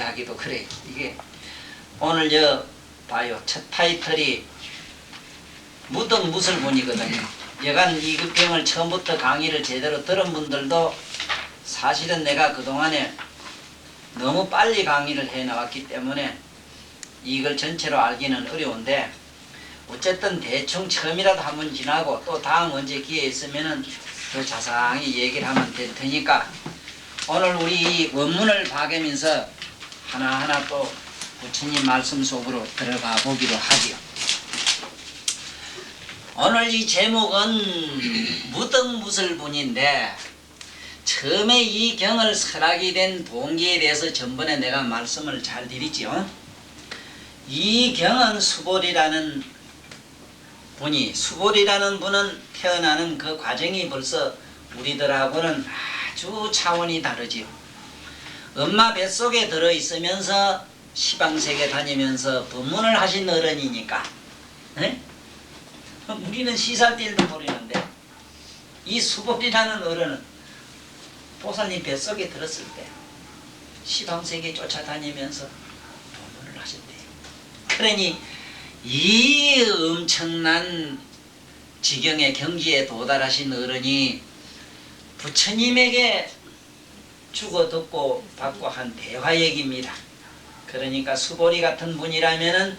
하기도 그래. 이게 오늘 봐요. 첫 타이틀이 무덤 무술본이거든요. 여간 이급병을 처음부터 강의를 제대로 들은 분들도 사실은 내가 그동안에 너무 빨리 강의를 해 나왔기 때문에 이걸 전체로 알기는 어려운데, 어쨌든 대충 처음이라도 한번 지나고 또 다음 언제 기회 있으면은 더 자세히 얘기를 하면 될 테니까, 오늘 우리 이 원문을 봐가면서 하나하나 또 부처님 말씀 속으로 들어가 보기로 하지요. 오늘 이 제목은 무등무술본인데, 처음에 이 경을 설하게 된 동기에 대해서 전번에 내가 말씀을 잘 드리지요. 이 경은 수보리라는 분이, 수보리라는 분은 태어나는 그 과정이 벌써 우리들하고는 아주 차원이 다르지요. 엄마 뱃속에 들어있으면서 시방세계 다니면서 법문을 하신 어른이니까, 에? 우리는 시살길도 모르는데 이 수보리라는 어른은 보살님 뱃속에 들었을 때 시방세계 쫓아다니면서 법문을 하셨대요. 그러니 이 엄청난 지경의 경지에 도달하신 어른이 부처님에게 주고 듣고 받고 한 대화 얘기입니다. 그러니까 수보리 같은 분이라면은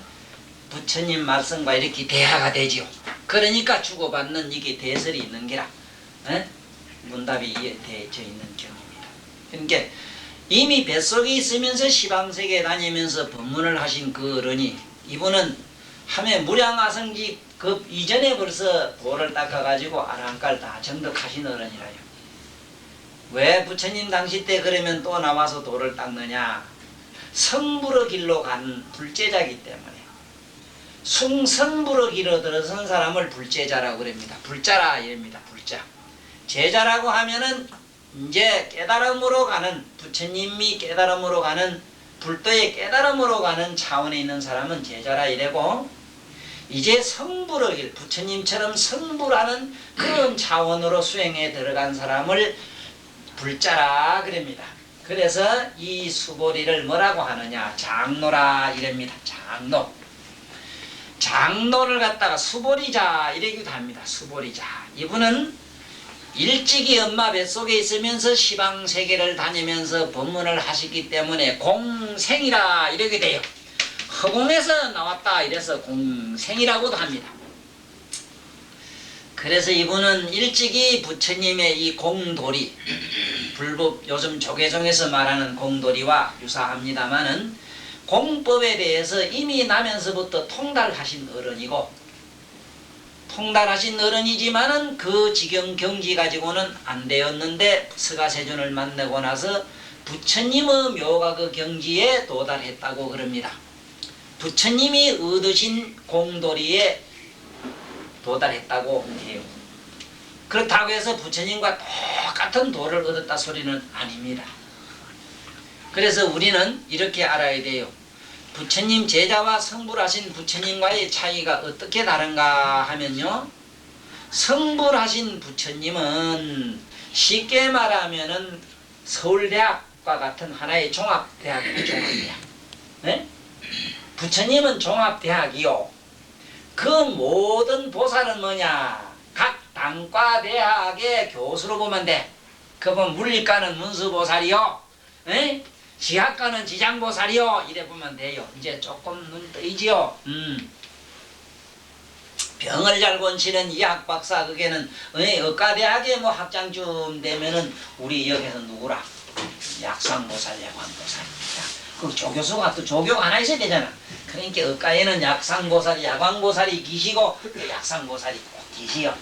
부처님 말씀과 이렇게 대화가 되지요. 그러니까 주고받는 이게 대설이 있는 게라, 문답이 되어져 있는 경입니다. 그러니까 이미 뱃속에 있으면서 시방세계에 다니면서 법문을 하신 그 어른이, 이분은 함에 무량아성지 그 이전에 벌써 도를 닦아가지고 아랑깔 다 정득하신 어른이라요. 왜 부처님 당시 때 그러면 또 나와서 도를 닦느냐? 성불의 길로 간 불제자이기 때문에. 숭성불의 길로 들어선 사람을 불제자라고 그럽니다. 불자라 이럽니다. 불자. 제자라고 하면은 이제 깨달음으로 가는, 부처님이 깨달음으로 가는, 불도의 깨달음으로 가는 차원에 있는 사람은 제자라 이래고, 이제 성불의 길, 부처님처럼 성불하는 그런 차원으로 수행에 들어간 사람을 불자라 그럽니다. 그래서 이 수보리를 뭐라고 하느냐? 장로라 이랍니다. 장로. 장로를 갖다가 수보리자 이러기도 합니다. 수보리자. 이분은 일찍이 엄마 뱃속에 있으면서 시방세계를 다니면서 법문을 하시기 때문에 공생이라 이러게 돼요. 허공에서 나왔다 이래서 공생이라고도 합니다. 그래서 이분은 일찍이 부처님의 이 공도리, 불법 요즘 조계종에서 말하는 공도리와 유사합니다마는 공법에 대해서 이미 나면서부터 통달하신 어른이고, 통달하신 어른이지만은 그 지경 경지 가지고는 안 되었는데 서가세존을 만나고 나서 부처님의 묘가 그 경지에 도달했다고 그럽니다. 부처님이 얻으신 공도리에 도달했다고 해요. 그렇다고 해서 부처님과 똑같은 도를 얻었다 소리는 아닙니다. 그래서 우리는 이렇게 알아야 돼요. 부처님 제자와 성불하신 부처님과의 차이가 어떻게 다른가 하면요, 성불하신 부처님은 쉽게 말하면은 서울대학과 같은 하나의 종합대학이에요. 종합대학. 네? 부처님은 종합대학이요. 그 모든 보살은 뭐냐? 각 단과 대학의 교수로 보면 돼. 그건 물리과는 문수보살이요, 에? 지학과는 지장보살이요, 이래 보면 돼요. 이제 조금 눈 뜨이지요. 병을 잘 고치는 이학박사, 그게는 의과대학에 뭐 학장쯤 되면은 우리 여기서 누구라? 약상보살, 야광보살. 그 조교수가 또 조교가 하나 있어야 되잖아. 그러니까 의과에는 약상보살이, 야광보살이 계시고 약상보살이 꼭 계시요.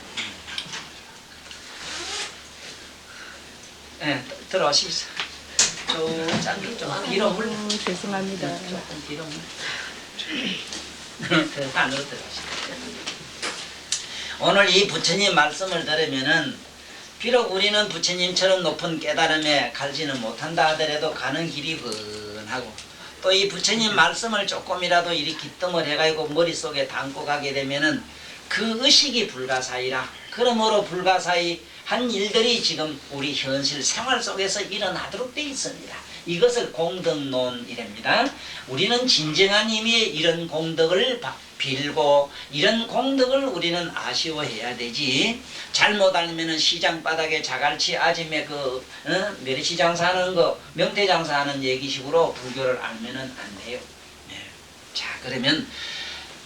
들어오십시오. 좀 뒤로 물. 죄송합니다. 조금 뒤로 물. 안으로 들어가시죠. 오늘 이 부처님 말씀을 들으면은, 비록 우리는 부처님처럼 높은 깨달음에 갈지는 못한다 하더라도 가는 길이 훤하고, 또 이 부처님 말씀을 조금이라도 이리 기뜸을 해가지고 머릿속에 담고 가게 되면은 그 의식이 불가사의라. 그러므로 불가사의 한 일들이 지금 우리 현실 생활 속에서 일어나도록 되어 있습니다. 이것을 공덕론이랍니다. 우리는 진정한 의미의 이런 공덕을 빌고 이런 공덕을 우리는 아쉬워해야 되지. 잘못 알면은 시장 바닥에 자갈치 아짐에 멸치 장사하는 거 명태 장사하는 얘기식으로 불교를 알면은 안 돼요. 네. 자, 그러면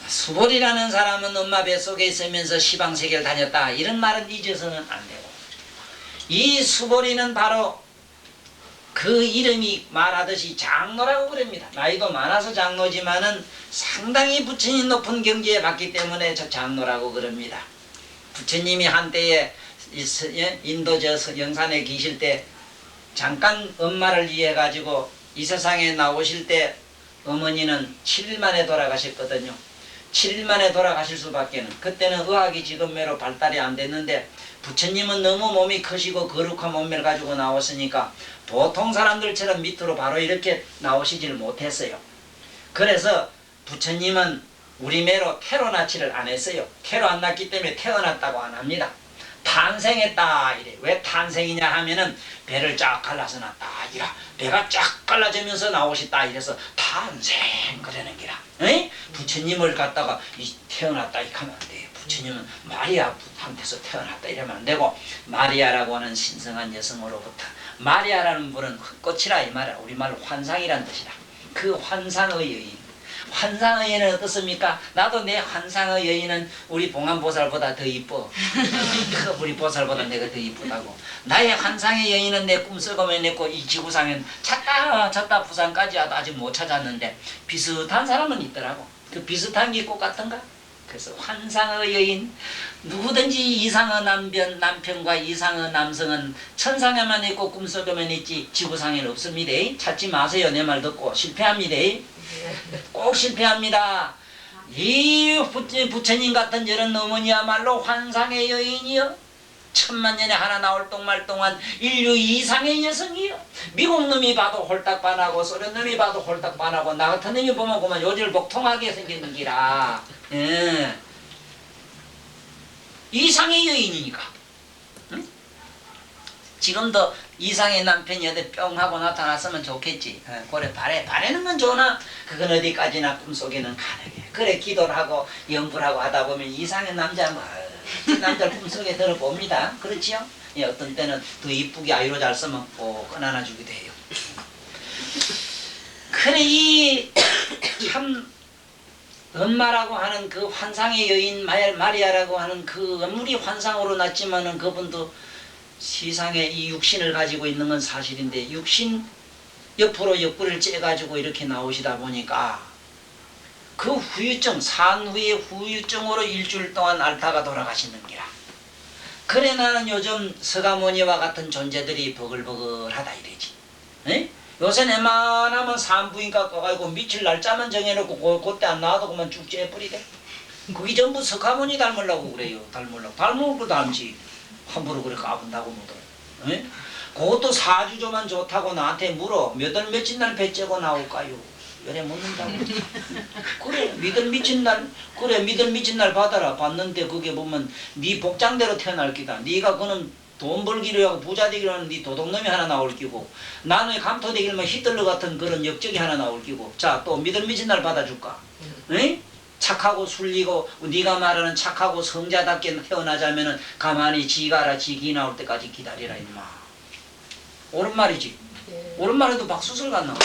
수보리라는 사람은 엄마 뱃속에 있으면서 시방세계를 다녔다 이런 말은 잊어서는 안 되고, 이 수보리는 바로 그 이름이 말하듯이 장로라고 그럽니다. 나이도 많아서 장로지만은 상당히 부처님 높은 경지에 봤기 때문에 저 장로라고 그럽니다. 부처님이 한때에 인도 저 영산에 계실 때 잠깐 엄마를 위해 가지고 이 세상에 나오실 때 어머니는 7일 만에 돌아가셨거든요. 7일 만에 돌아가실 수밖에는, 그때는 의학이 지금매로 발달이 안 됐는데 부처님은 너무 몸이 크시고 거룩한 몸매를 가지고 나오시니까 보통 사람들처럼 밑으로 바로 이렇게 나오시질 못했어요. 그래서 부처님은 우리 매로 태어나지를 안 했어요. 태어 안 났기 때문에 태어났다고 안 합니다. 탄생했다 이래. 왜 탄생이냐 하면은 배를 쫙 갈라서 났다 이라. 배가 쫙 갈라지면서 나오셨다 이래서 탄생 그러는 기라. 에이? 부처님을 갖다가 태어났다 이렇게 하면 안 돼요. 부처님은 마리아한테서 태어났다 이러면 안 되고, 마리아라고 하는 신성한 여성으로부터, 마리아라는 분은 흑꽃이라 이 말이야. 우리말로 환상이란 뜻이라. 그 환상의 여인, 환상의 여인은 어떻습니까? 나도 내 환상의 여인은 우리 봉안보살보다 더 이뻐. 우리 보살보다 내가 더 이쁘다고. 나의 환상의 여인은 내 꿈속에만 있고 이 지구상엔 찾다 부산까지 아직 못 찾았는데 비슷한 사람은 있더라고. 그 비슷한 게 꼭 같은가? 그래서 환상의 여인, 누구든지 이상의 남편과 이상의 남성은 천상에만 있고 꿈속에만 있지 지구상에는 없습니다. 찾지 마세요. 내 말 듣고 실패합니다. 꼭 실패합니다. 이 부처님 같은 저런 어머니야말로 환상의 여인이요, 천만년에 하나 나올 동안 인류 이상의 여성이요. 미국 놈이 봐도 홀딱 반하고 소련 놈이 봐도 홀딱 반하고 나 같은 놈이 보면 그만 요질복통하게 생기는 기라. 예. 이상의 여인이니까. 응? 지금도 이상의 남편이 어디 뿅 하고 나타났으면 좋겠지. 그래 바라는 건 좋으나 그건 어디까지나 꿈속에는 가능해. 그래 기도를 하고 연구를 하고 하다 보면 이상의 남자 남자를 꿈속에 들어봅니다. 그렇지요? 예, 어떤 때는 더 이쁘게 아이로 잘 쓰면 꼭 안아주기도 해요. 그래 이 참 엄마라고 하는 그 환상의 여인 마리아라고 하는 그 아무리 환상으로 났지만은 그분도 세상에 이 육신을 가지고 있는 건 사실인데 육신 옆으로 옆구리를 째가지고 이렇게 나오시다 보니까 그 후유증, 산후의 후유증으로 일주일 동안 앓다가 돌아가시는 기라. 그래 나는 요즘 서가모니와 같은 존재들이 버글버글하다 이래지. 에? 요새 내만하면 산부인과 가가지고 미칠 날짜만 정해놓고 그때 안 나와도 그만 쭉 째버리대. 그게 전부 서가모니 닮으려고 그래요. 닮으면 그 닮지. 함부로 그렇게 아픈다고 못 해. 그것도 사주조만 좋다고 나한테 물어. 몇 월 며칠 날 배 째고 나올까요? 열에 묻는다고. 그래 믿을 미친 날 받아라. 받는데 그게 보면 네 복장대로 태어날 기다. 네가 그는 돈 벌기로 하고 부자 되기로 하는 네 도둑놈이 하나 나올 끼고, 나는 감토 되기로만 히틀러 같은 그런 역적이 하나 나올 끼고. 자, 또 믿을 미친 날 받아줄까? 응? 착하고 술리고 네가 말하는 착하고 성자답게 태어나자면은 가만히 지가 알아 지기 나올 때까지 기다리라 임마. 옳은 말이지. 옳은 말에도 박수술 갔나?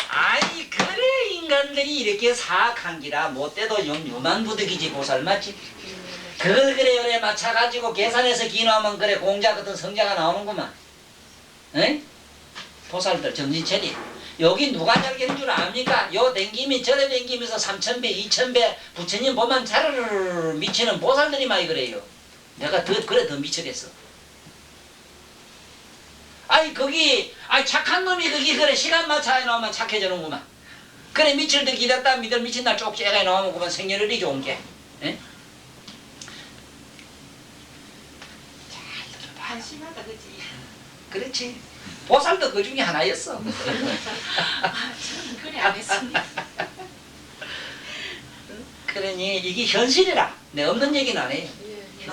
아니 그래 인간들이 이렇게 사악한 기라 못돼도 요만 부득이지 보살 맞지? 그걸 그래 맞춰가지고 계산해서 기나오면 그래 공자 같은 성자가 나오는구만. 에? 보살들 정신 차리. 여기 누가 잘기는 줄 압니까? 요 댕김이 저래 댕기면서 3000배 2000배 부처님 보면 자르르 미치는 보살들이 많이 그래요. 내가 그래 더 미치겠어. 아니 거기 착한 놈이 거기 그래 시간 맞춰 나오면 착해지는구만. 그래 미칠 때 기다렸다 믿을 미친 날 쪽지가 나오면 그만 생년월일이 좋은 게. 에? 한심하다 그지? 그렇지. 보살도 그 중에 하나였어. 저는 그래 안 했습니다. 그러니 이게 현실이라. 내 없는 얘기는 안 해요. 예,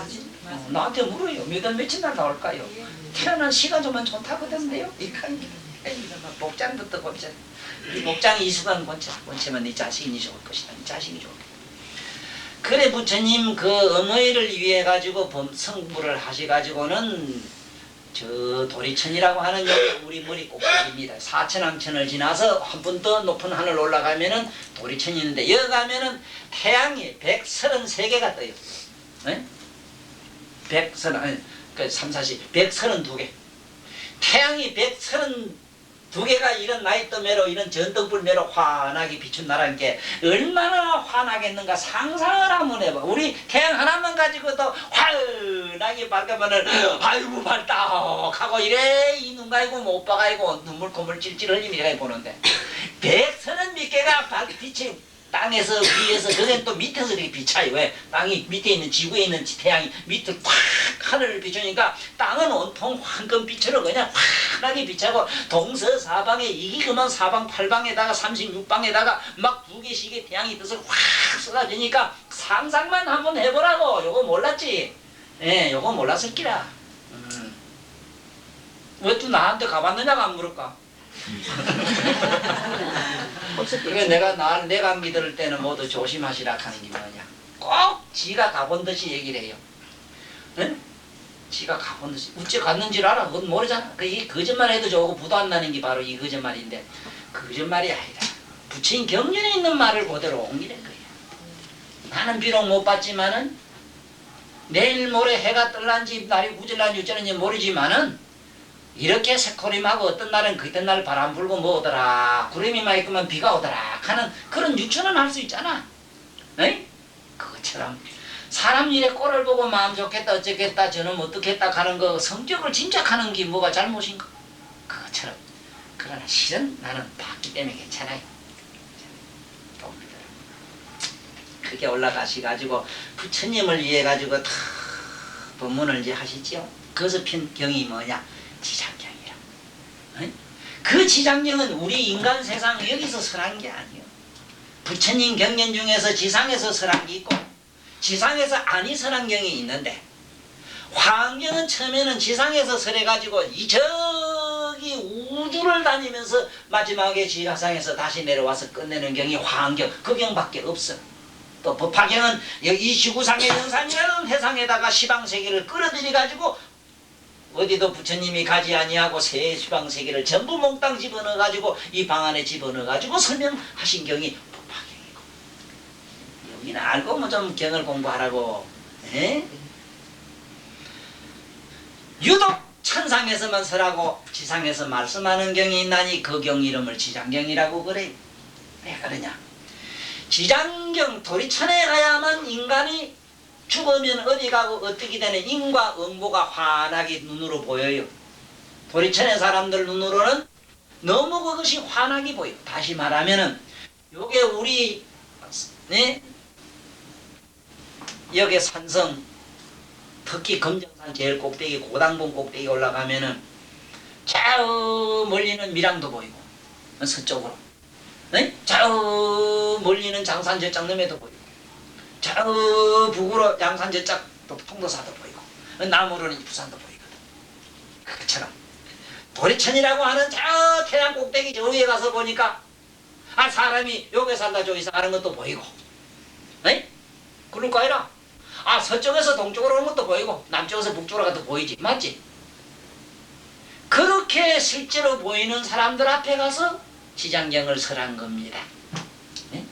나한테 물어요. 몇 월 며칠 날 나올까요? 예. 피어난 시가 좀 좋다거든요. 복장부터 본체. 이 복장이 이수간 본체면 네 자식이 좋을 것이다. 네 자식이 좋을 것이다. 그래 부처님 그 어머니를 위해 가지고 성불을 하셔가지고는 저 도리천이라고 하는 여기 우리 머리 꼭대기입니다. 사천왕천을 지나서 한 번 더 높은 하늘 올라가면은 도리천이 있는데 여기 가면은 태양이 133개가 떠요. 네? 132개. 태양이 132개가 이런 나이떠매로 이런 전등불매로 환하게 비춘 나라는 게 얼마나 환하겠는가 상상을 한번 해봐. 우리 태양 하나만 가지고도 환하게 밝으면은 아이고 밝다 하고 이래 이 눈 가이고 못 봐가이고 눈물 콧물 찔찔 흘리며 이래 보는데 130몇 개가 빛이 땅에서 위에서 그게 또 밑에서 이렇게 비쳐요. 왜? 땅이 밑에 있는 지구에 있는 태양이 밑에 확 하늘을 비추니까 땅은 온통 황금 빛으로 그냥 환하게 비치고 동서사방에 이게 그만 사방팔방에다가 36방에다가 막 두 개씩의 태양이 떠서 확 쏟아지니까 상상만 한번 해보라고. 요거 몰랐지? 예, 요거 몰랐을 기라. 왜 또 나한테 가봤느냐고 안 물을까? 그러니까 내가 믿을 때는 모두 조심하시라 하는 게 뭐냐. 꼭 지가 가본 듯이 얘기를 해요. 응? 지가 가본 듯이. 어째 갔는지를 알아. 그건 모르잖아. 이게 거짓말해도 좋고 부도 안 나는 게 바로 이 거짓말인데 거짓말이 아니라 부처님 경륜에 있는 말을 그대로 옮기는 거예요. 나는 비록 못 봤지만은 내일 모레 해가 뜰란지 날이 우질란지 어쩌는지 모르지만은 이렇게 새코림하고 어떤 날은 그때 날 바람 불고 뭐오더라 구름이 많이 있으면 비가 오더라 하는 그런 유추는 할 수 있잖아. 에이? 그것처럼 사람 일에 꼴을 보고 마음 좋겠다 어쩌겠다 저놈 어떻겠다 하는 거 성격을 짐작하는 게 뭐가 잘못인가. 그것처럼 그러나 실은 나는 봤기 때문에 괜찮아요. 그게 올라가시가지고 부처님을 위해 가지고 다 법문을 이제 하시지요. 그래서 편 경이 뭐냐? 지장경이라. 응? 그 지장경은 우리 인간 세상 여기서 설한 게 아니에요. 부처님 경연 중에서 지상에서 설한 게 있고 지상에서 아니 설한 경이 있는데 화엄경은 처음에는 지상에서 설해가지고 이 저기 우주를 다니면서 마지막에 지하상에서 다시 내려와서 끝내는 경이 화엄경. 그 경밖에 없어. 또 법화경은 이 지구상의 영산이라는 해상에다가 시방세계를 끌어들여가지고 어디도 부처님이 가지 아니하고 새 시방세계를 전부 몽땅 집어넣어가지고 이 방 안에 집어넣어가지고 설명하신 경이 법화경이고 여기는 알고 뭐 좀 경을 공부하라고. 에? 유독 천상에서만 설하고 지상에서 말씀하는 경이 있나니 그 경 이름을 지장경이라고 그래요. 왜 그러냐? 지장경 도리천에 가야만 인간이 죽으면 어디 가고 어떻게 되는 인과 응보가 환하게 눈으로 보여요. 도리천의 사람들 눈으로는 너무 그것이 환하게 보여. 다시 말하면은 요게 우리 네? 여기 산성 특히 금정산 제일 꼭대기 고당봉 꼭대기 올라가면은 저 멀리는 밀양도 보이고 서쪽으로 네? 저 멀리는 장산 저쪽 넘에도 보이고 저 북으로 양산 저쪽 또 통도사도 보이고 남으로는 부산도 보이거든. 그것처럼 도리천이라고 하는 저 태양 꼭대기 저 위에 가서 보니까 아 사람이 여기 살다 저기 사는 것도 보이고 네? 그럴 거 아니라 아 서쪽에서 동쪽으로 오는 것도 보이고 남쪽에서 북쪽으로 가도 보이지. 맞지? 그렇게 실제로 보이는 사람들 앞에 가서 지장경을 설한 겁니다. 네?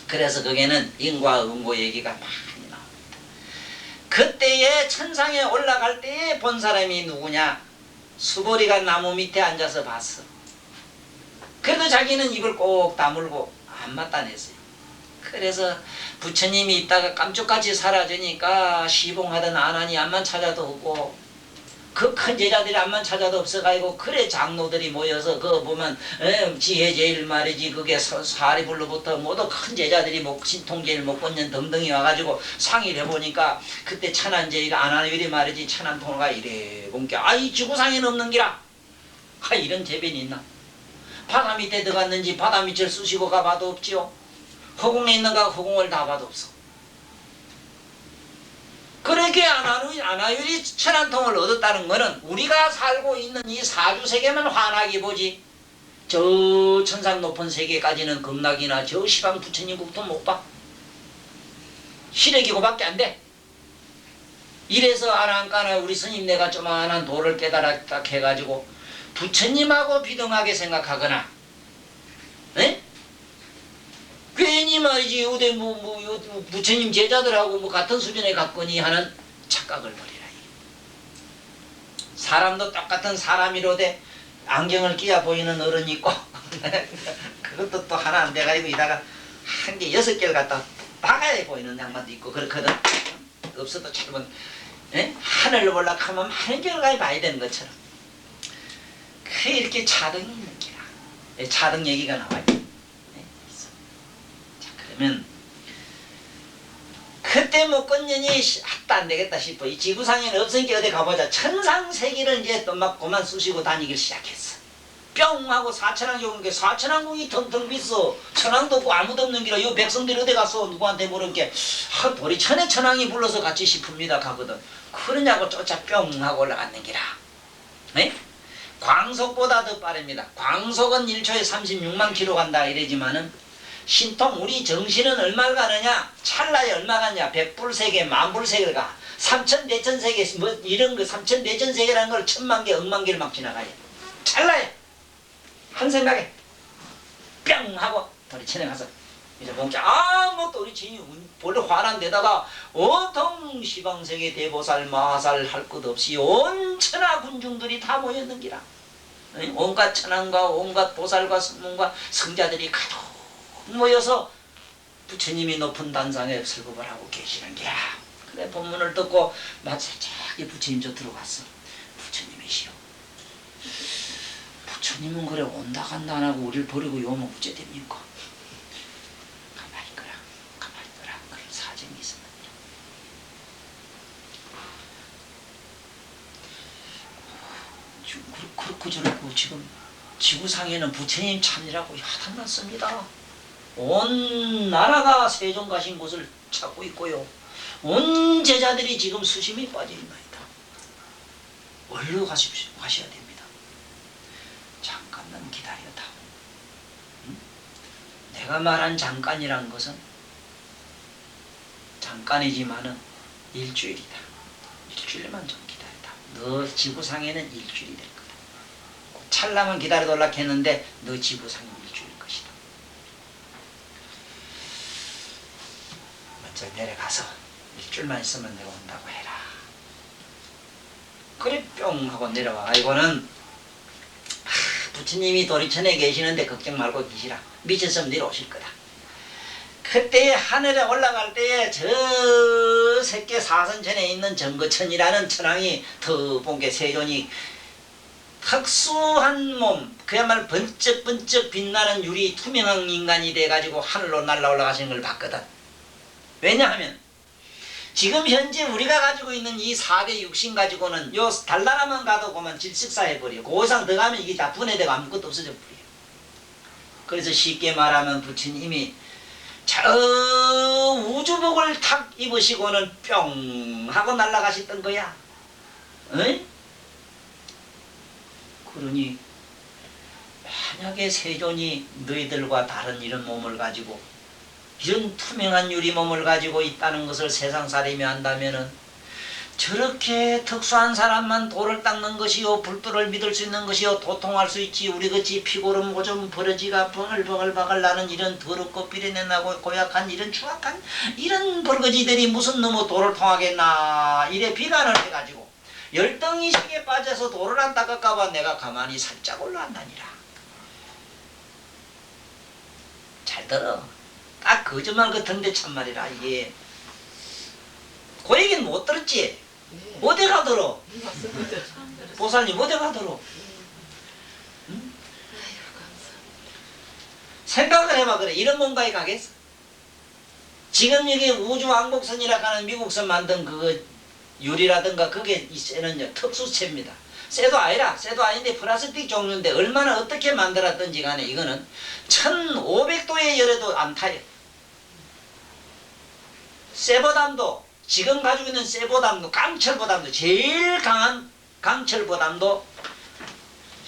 그래서 거기에는 인과 응고 얘기가 많이 나옵니다. 그때에 천상에 올라갈 때에 본 사람이 누구냐? 수보리가 나무 밑에 앉아서 봤어. 그래도 자기는 입을 꼭 다물고 안 맞다냈어요. 그래서 부처님이 있다가 깜짝같이 사라지니까 시봉하던 아난이 암만 찾아도 없고 그 큰 제자들이 암만 찾아도 없어가지고 그래 장로들이 모여서 그거 보면 지혜 제일 말이지 그게 사리불로부터 모두 큰 제자들이 신통제일 목본년 등등이 와가지고 상의를 해보니까 그때 천안제의가 아난율이 말이지 천안통로가 이래 본게 이 지구상에는 없는 기라. 이런 재변이 있나. 바다 밑에 들어갔는지 바다 밑을 쑤시고 가봐도 없지요. 허공에 있는가 허공을 다 봐도 없어. 그렇게 안하율이 천안통을 얻었다는 것은 우리가 살고 있는 이 사주세계만 환하게 보지 저 천상 높은 세계까지는 극락이나 저 시방 부처님 국도 못 봐. 시래기고밖에 안 돼. 이래서 아난까나 우리 스님 내가 조만한 도를 깨달았다 해가지고 부처님하고 비등하게 생각하거나 에? 괜히 말이지 요대 부처님 제자들하고 같은 수준에 갔거니 하는 착각을 버리라. 사람도 똑같은 사람이로되 안경을 끼야 보이는 어른이 있고 그것도 또 하나 안 돼가지고 이다가 한 개 6개를 갖다 박아야 보이는 양반도 있고 그렇거든. 없어도 잘못 하늘을 올라가면 많은 결과에 봐야 되는 것처럼 그 이렇게 차등이 있는 기라. 차등 얘기가 나와요. 자 그러면 그때 뭐 껐느니 합도 안 되겠다 싶어. 이 지구상에는 없으니까 어디 가보자. 천상세계를 이제 또 막 그만 쑤시고 다니기 시작했어. 뿅 하고 사천왕 오는 사천왕궁이 텅텅 비어. 천왕도 없고 아무도 없는 기라. 요 백성들이 어디 갔어? 누구한테 물은게 우리 천의 천왕이 불러서 같이 싶습니다 가거든. 그러냐고 쫓아 뿅 하고 올라갔는 기라. 네? 광속보다 더 빠릅니다. 광속은 1초에 36만 킬로 간다 이러지만은 신통 우리 정신은 얼마 가느냐? 찰나에 얼마 가냐? 100불세계, 만불세계를 가. 3천대천세계 뭐 이런 거 3천대천세계라는 걸 1000만 개, 억만 개를 막 지나가요. 찰나에 한 생각에 뿅 하고 우리 천에 가서 이제 봉자 뭐 또 우리 진이 본래 화난 데다가 온통 시방세계 대보살 마살 할 것 없이 온 천하 군중들이 다 모였는기라. 온갖 천왕과 온갖 보살과 성문과 성자들이 가득 모여서 부처님이 높은 단상에 설법을 하고 계시는 게야. 그래 본문을 듣고 마치 저기 부처님 저 들어갔어. 부처님이시여. 부처님은 그래 온다 간다 안 하고 우리를 버리고 요면 어째 됩니까? 가만히 있거라. 가만히 있거라. 그런 사정이 있으면 그렇고 저렇고 지금 지구상에는 부처님 참이라고 야단났습니다. 온 나라가 세종 가신 곳을 찾고 있고요. 온 제자들이 지금 수심이 빠져있나이다. 얼른 가셔야 됩니다. 잠깐만 기다려다. 내가 말한 잠깐이란 것은 잠깐이지만은 일주일이다. 일주일만 좀 기다리다. 너 지구상에는 일주일이 될 거다. 찰나만 기다려달라 했는데 너 지구상에 일주일일 것이다. 먼저 내려가서 일주일만 있으면 내가 온다고 해라. 그래 뿅 하고 내려와. 이거는 부처님이 도리천에 계시는데 걱정 말고 계시라. 미쳤으면 내려오실 거다. 그때 하늘에 올라갈 때에 저 새끼 사선천에 있는 정거천이라는 천왕이 더 본게 세존이 특수한 몸, 그야말로 번쩍번쩍 빛나는 유리 투명한 인간이 돼가지고 하늘로 날라 올라가시는 걸 봤거든. 왜냐하면 지금 현재 우리가 가지고 있는 이 4대 육신 가지고는 요 달나라만 가도 그만 질식사해버려. 그 이상 더 가면 이게 다 분해되고 아무것도 없어져 버려. 그래서 쉽게 말하면 부처님이 저 우주복을 탁 입으시고는 뿅 하고 날아가셨던 거야. 에? 그러니 만약에 세존이 너희들과 다른 이런 몸을 가지고 이런 투명한 유리 몸을 가지고 있다는 것을 세상사람이 한다면은 저렇게 특수한 사람만 돌을 닦는 것이요 불도를 믿을 수 있는 것이요 도통할 수 있지 우리같이 피고름 오줌 버러지가 버글버글 나는 이런 더럽고 비린내나고 고약한 이런 추악한 이런 벌거지들이 무슨 놈의 도를 통하겠나 이래 비관을 해가지고 열등의식에 빠져서 도를 안 닦을까봐 내가 가만히 살짝 올라간다니라. 잘 들어. 딱 거짓말 같은데 참말이라 이게 그 얘기는 못 들었지? 어디가 들어? 보살님 어디가 들어? 응? 생각을 해봐. 그래 이런 뭔가에 가겠어? 지금 여기 우주왕복선이라고 하는 미국선 만든 그거 유리라든가 그게 이 쇠는요 특수체입니다. 쇠도 아니라 쇠도 아닌데 플라스틱 종류인데 얼마나 어떻게 만들었든지 간에 이거는 1500도의 열에도 안 타요. 쇠보담도 지금 가지고 있는 쇠보담도 강철보담도 제일 강한 강철보담도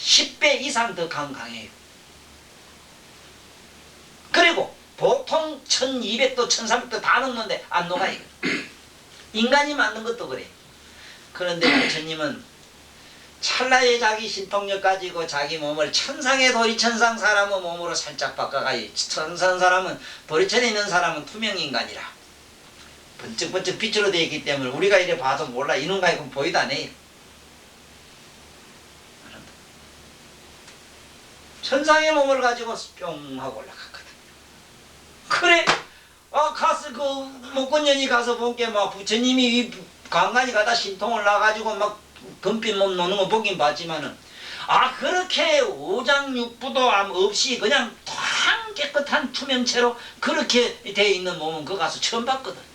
10배 이상 더 강해요. 그리고 보통 1200도 1300도 다 넘는데 안 녹아요. 인간이 만든 것도 그래. 그런데 부처님은 찰나의 자기 신통력 가지고 자기 몸을 천상의 도리천상 사람의 몸으로 살짝 바꿔가요. 천상 사람은 도리천에 있는 사람은 투명인간이라 번쩍번쩍 빛으로 되어 있기 때문에 우리가 이래 봐도 몰라. 이놈과 이건 보이도 안 해요. 천상의 몸을 가지고 뿅 하고 올라갔거든. 그래 가서 그 목건년이 가서 본게 막 부처님이 관간이 가다 신통을 나가지고 막 금빛 몸 노는 거 보긴 봤지만은 그렇게 오장육부도 없이 그냥 탕 깨끗한 투명체로 그렇게 되어 있는 몸은 그 가서 처음 봤거든.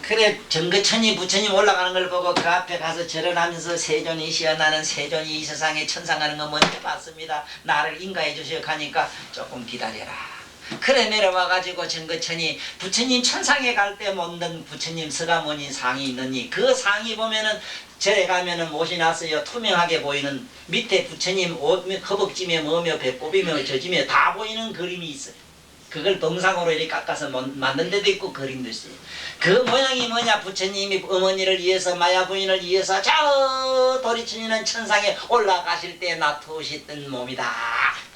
그래 정거천이 부처님 올라가는 걸 보고 그 앞에 가서 절을 하면서 세존이시여 나는 세존이 이 세상에 천상하는 거 먼저 봤습니다. 나를 인가해 주시오 하니까 조금 기다려라. 그래 내려와가지고 정거천이 부처님 천상에 갈 때 먹는 부처님 서가모니 상이 있느니 그 상이 보면은 절에 가면은 못이 났어요. 투명하게 보이는 밑에 부처님 옷 허벅지며 뭐며 배꼽이며 저지며 다 보이는 그림이 있어요. 그걸 동상으로 이렇게 깎아서 만든 데도 있고 그림도 있어요. 그 모양이 뭐냐? 부처님이 어머니를 위해서 마야 부인을 위해서 저 도리천이는 천상에 올라가실 때 놔두셨던 몸이다.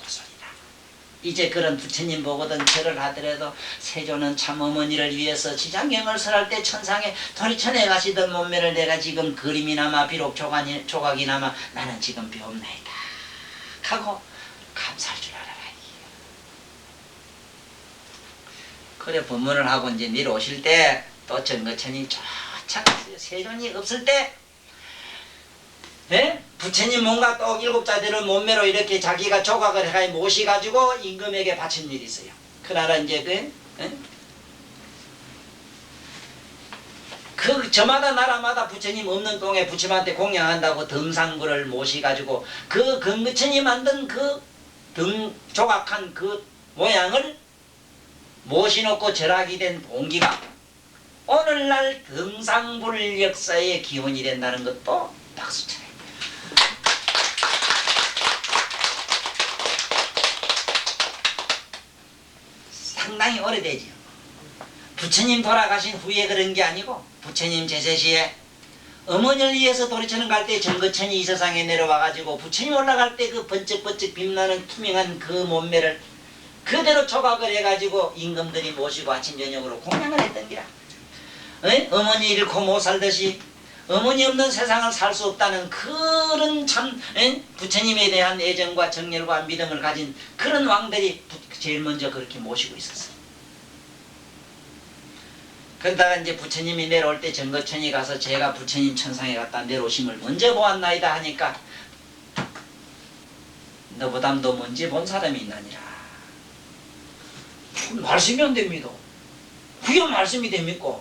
그 소리다. 이제 그런 부처님 보거든 절을 하더라도 세조는 참 어머니를 위해서 지장경을 설할 때 천상에 도리천에 가시던 몸매를 내가 지금 그림이나마 비록 조각이나마 나는 지금 배움나이다 하고 감사할 줄 알아라. 그래 법문을 하고 이제 내려오실 때 또 정거천이 쫙 세존이 없을 때 부처님 몸과 또 7자들을 몸매로 이렇게 자기가 조각을 해 모시가지고 임금에게 바친 일이 있어요. 그나라 이제 저마다 나라마다 부처님 없는 동에 부처님한테 공양한다고 등상구를 모시가지고 그 근거천이 만든 그 등 조각한 그 모양을 모시놓고 절하게 된 동기가 오늘날 등상불 역사의 기원이 된다는 것도 박수쳐요. 상당히 오래되죠. 부처님 돌아가신 후에 그런 게 아니고 부처님 제세시에 어머니를 위해서 도리천을 갈 때 정거천이 이 세상에 내려와가지고 부처님 올라갈 때 그 번쩍번쩍 빛나는 투명한 그 몸매를 그대로 조각을 해가지고 임금들이 모시고 아침 저녁으로 공양을 했던 기라. 어머니 잃고 못 살듯이 어머니 없는 세상을 살 수 없다는 그런 참 부처님에 대한 애정과 정열과 믿음을 가진 그런 왕들이 제일 먼저 그렇게 모시고 있었어요. 그러다가 이제 부처님이 내려올 때 정거천이 가서 제가 부처님 천상에 갔다 내려오심을 먼저 보았나이다 하니까 너보담도 먼저 본 사람이 있나니라. 말씀이 안 됩니다. 그게 말씀이 됩니까?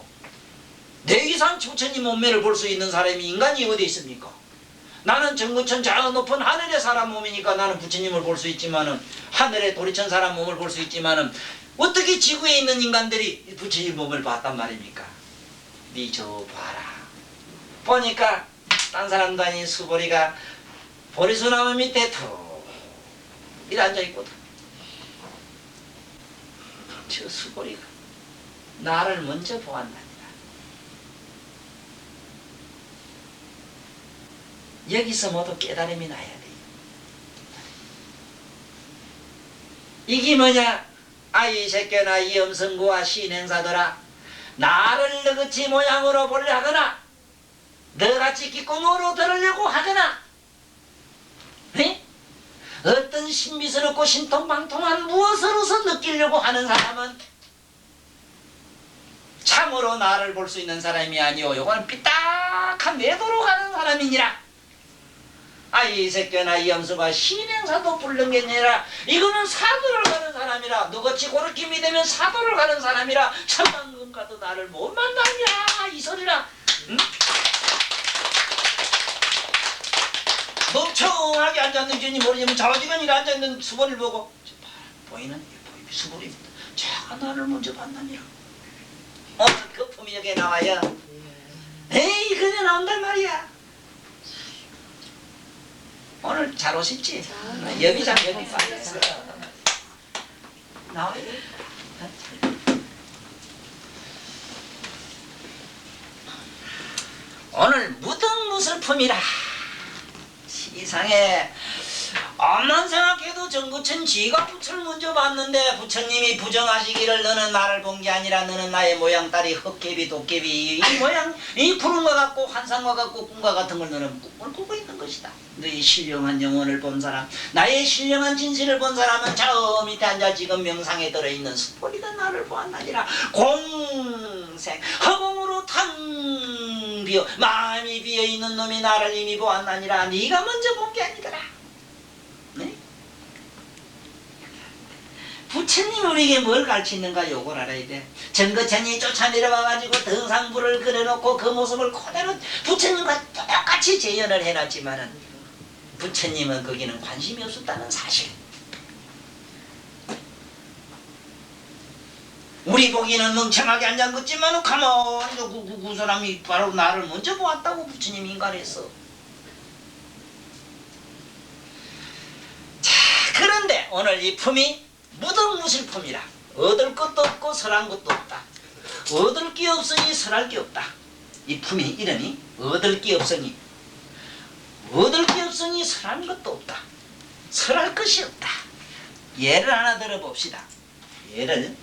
내 이상 부처님 몸매를 볼 수 있는 사람이 인간이 어디 있습니까? 나는 정거천 저 높은 하늘의 사람 몸이니까 나는 부처님을 볼 수 있지만은 하늘의 도리천 사람 몸을 볼 수 있지만은 어떻게 지구에 있는 인간들이 부처님 몸을 봤단 말입니까? 니 저 봐라. 보니까 딴 사람도 아닌 수보리가 보리수나무 밑에 툭 이래 앉아있거든. 저 수보리가 나를 먼저 보았나니라. 여기서 모두 깨달음이 나야 돼요. 이게 뭐냐? 아이 새끼나 이 염성구와 신행사들아, 나를 너같이 모양으로 보려 하거나 너같이 귓구멍으로 들으려고 하거나 어떤 신비스럽고 신통방통한 무엇으로서 느끼려고 하는 사람은 참으로 나를 볼 수 있는 사람이 아니오. 요거는 삐딱한 매도로 가는 사람이니라. 아이 새끼나 이 염소가 신행사도 부른 게 아니라 이거는 사도를 가는 사람이라. 너같이 그렇게 믿으면 사도를 가는 사람이라. 천만금 가도 나를 못 만나냐 이 소리라. 응? 멍청하게 앉았는지 모르지만 좌지간이 앉아있는 수본을 보고 보이는 수본입니다. 제가 나를 먼저 만나니라. 오늘 거품이 여기 나와요. 에이 그래 나온단 말이야. 오늘 잘 오셨지? 여기장 여기 빠졌어. 나와요. 오늘 무등무슬품이라. 세상에 암만 생각해도 정부천 지가 부처를 먼저 봤는데 부처님이 부정하시기를 너는 나를 본 게 아니라 너는 나의 모양 딸이 헛개비 도깨비 이 모양 이 구름과 같고 환상과 같고 꿈과 같은 걸 너는 꿈을 꾸고 있는 것이다. 너의 신령한 영혼을 본 사람 나의 신령한 진실을 본 사람은 저 밑에 앉아 지금 명상에 들어있는 수포리가 나를 보았나니라. 공생 허공으로 탕 비어 마음이 비어있는 놈이 나를 이미 보았나니라. 네가 먼저 본 게 아니더라. 네? 부처님이 우리에게 뭘 가르치는가 요걸 알아야 돼. 정거천이 쫓아내려와가지고 등상부를 그려놓고 그 모습을 그대로 부처님과 똑같이 재현을 해놨지만은 부처님은 거기는 관심이 없었다는 사실. 우리 보기는 멍청하게 앉아있지만은 가만히 그 사람이 바로 나를 먼저 보았다고 부처님이 인간했어. 그런데 오늘 이 품이 무등무실품이라. 얻을 것도 없고 설한 것도 없다. 얻을 게 없으니 설할 게 없다. 이 품이 이름이 얻을 게 없으니 얻을 게 없으니 설한 것도 없다. 설할 것이 없다. 예를 하나 들어봅시다. 예를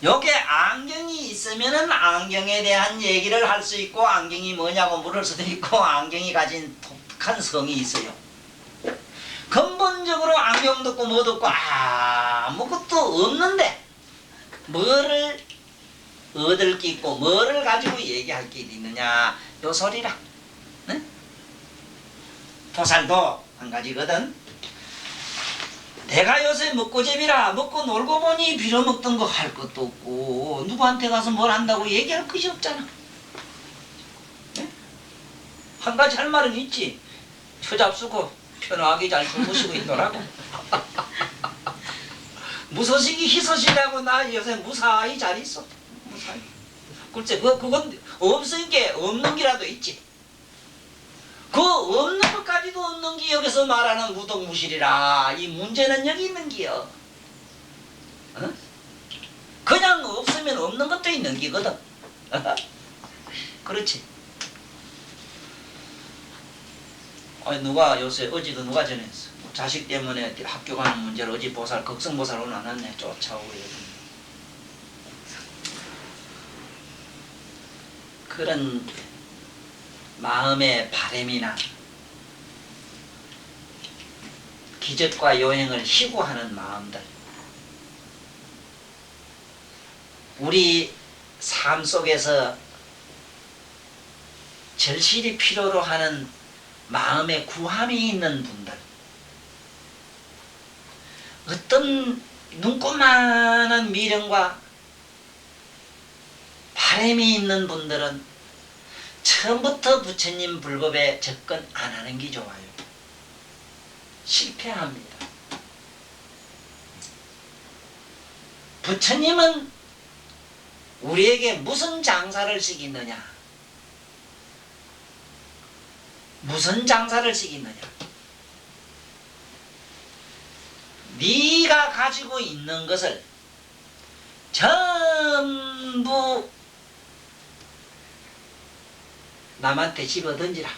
요게 안경이 있으면은 안경에 대한 얘기를 할 수 있고 안경이 뭐냐고 물을 수도 있고 안경이 가진 독특한 성이 있어요. 근본적으로 안경 듣고 뭐 듣고 아무것도 없는데 뭐를 얻을 게 있고 뭐를 가지고 얘기할 게 있느냐 요 소리라. 네? 보살도 한 가지거든. 내가 요새 먹고집이라 먹고 놀고 보니 빌어먹던 거 할 것도 없고 누구한테 가서 뭘 한다고 얘기할 것이 없잖아. 네? 한 가지 할 말은 있지. 처잡수고 편하게 잘 주무시고 있더라고. 무소식이 희소식이라고 나 요새 무사히 잘 있어. 무사히. 글쎄 그건 없으니까 없는 기라도 있지. 그 없는 것까지도 없는 기 여기서 말하는 무등무실이라. 이 문제는 여기 있는 기요. 어? 그냥 없으면 없는 것도 있는 기거든. 그렇지. 누가 요새 어제도 누가 전했어. 자식 때문에 학교 가는 문제를 어제 보살 극성보살 오늘 안 왔네. 쫓아오고 이러더니. 그런 마음의 바램이나 기적과 요행을 희구하는 마음들 우리 삶 속에서 절실히 필요로 하는 마음에 구함이 있는 분들 어떤 눈꼬만한 미련과 바람이 있는 분들은 처음부터 부처님 불법에 접근 안 하는 게 좋아요. 실패합니다. 부처님은 우리에게 무슨 장사를 시키느냐? 무슨 장사를 시키느냐? 네가 가지고 있는 것을 전부 남한테 집어던지라.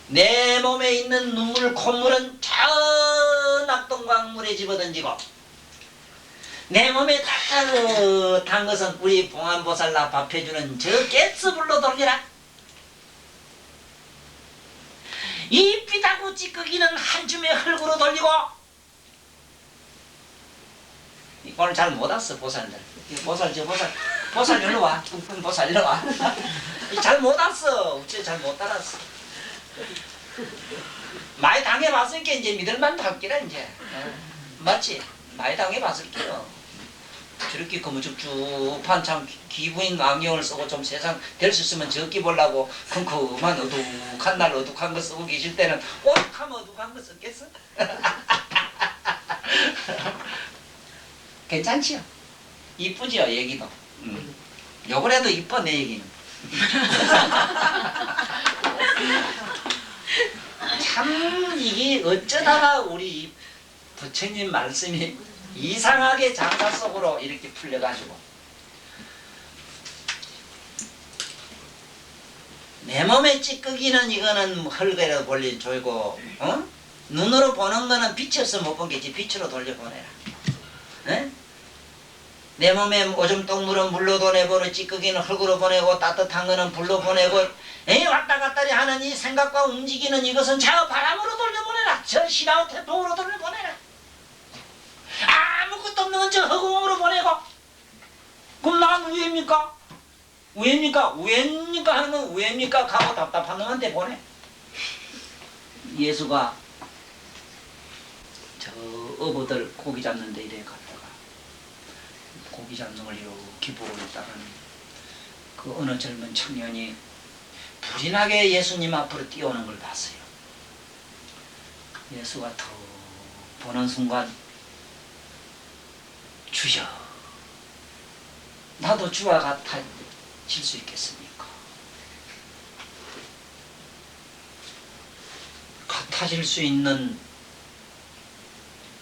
내 몸에 있는 눈물, 콧물은 저 낙동강물에 집어던지고 내 몸에 따뜻한 것은 우리 봉안보살나 밥해주는 저 깻스불로 돌리라. 이 삐다구 찌꺼기는 한 줌의 흙으로 돌리고. 오늘 잘 못 왔어 보살들. 보살 일로 와. 보살 일로 와. 잘 못 왔어. 어째 잘 못 따랐어. 많이 당해봤으니까 이제 믿을만 할기라 이제. 맞지? 많이 당해봤을게요. 저렇게 거무죽죽한 참 기부인 안경을 쓰고 좀 세상 될 수 있으면 적기 보려고 컴컴한 어둑한 날 어둑한 거 쓰고 계실 때는 오죽하면 어둑한 거 썼겠어? 괜찮지요? 이쁘죠 얘기도. 요거라도 이뻐 내 얘기는. 참 이게 어쩌다가 우리 부처님 말씀이 이상하게 장사 속으로 이렇게 풀려가지고 내 몸에 찌꺼기는 이거는 헐거려 볼린 조이고 눈으로 보는 거는 빛이 없어 못 보겠지. 빛으로 돌려보내라. 에? 내 몸에 오줌 똥물은 물로도 내보내 찌꺼기는 흙으로 보내고 따뜻한 거는 불로 보내고 왔다 갔다리 하는 이 생각과 움직이는 이것은 저 바람으로 돌려보내라. 저 시라우 태풍으로 돌려보내라. 아무것도 없는 건 저 허공으로 보내고 그럼 난 우회입니까? 우회입니까? 우회입니까? 하는 건 우회입니까? 하고 답답한 놈한테 보내. 예수가 저 어부들 고기 잡는 데 이래 갔다가 고기 잡는 걸 이렇게 보고 있다가는 그 어느 젊은 청년이 불이 나게 예수님 앞으로 뛰어오는 걸 봤어요. 예수가 더 보는 순간 주여 나도 주와 같아질 수 있겠습니까? 같아질 수 있는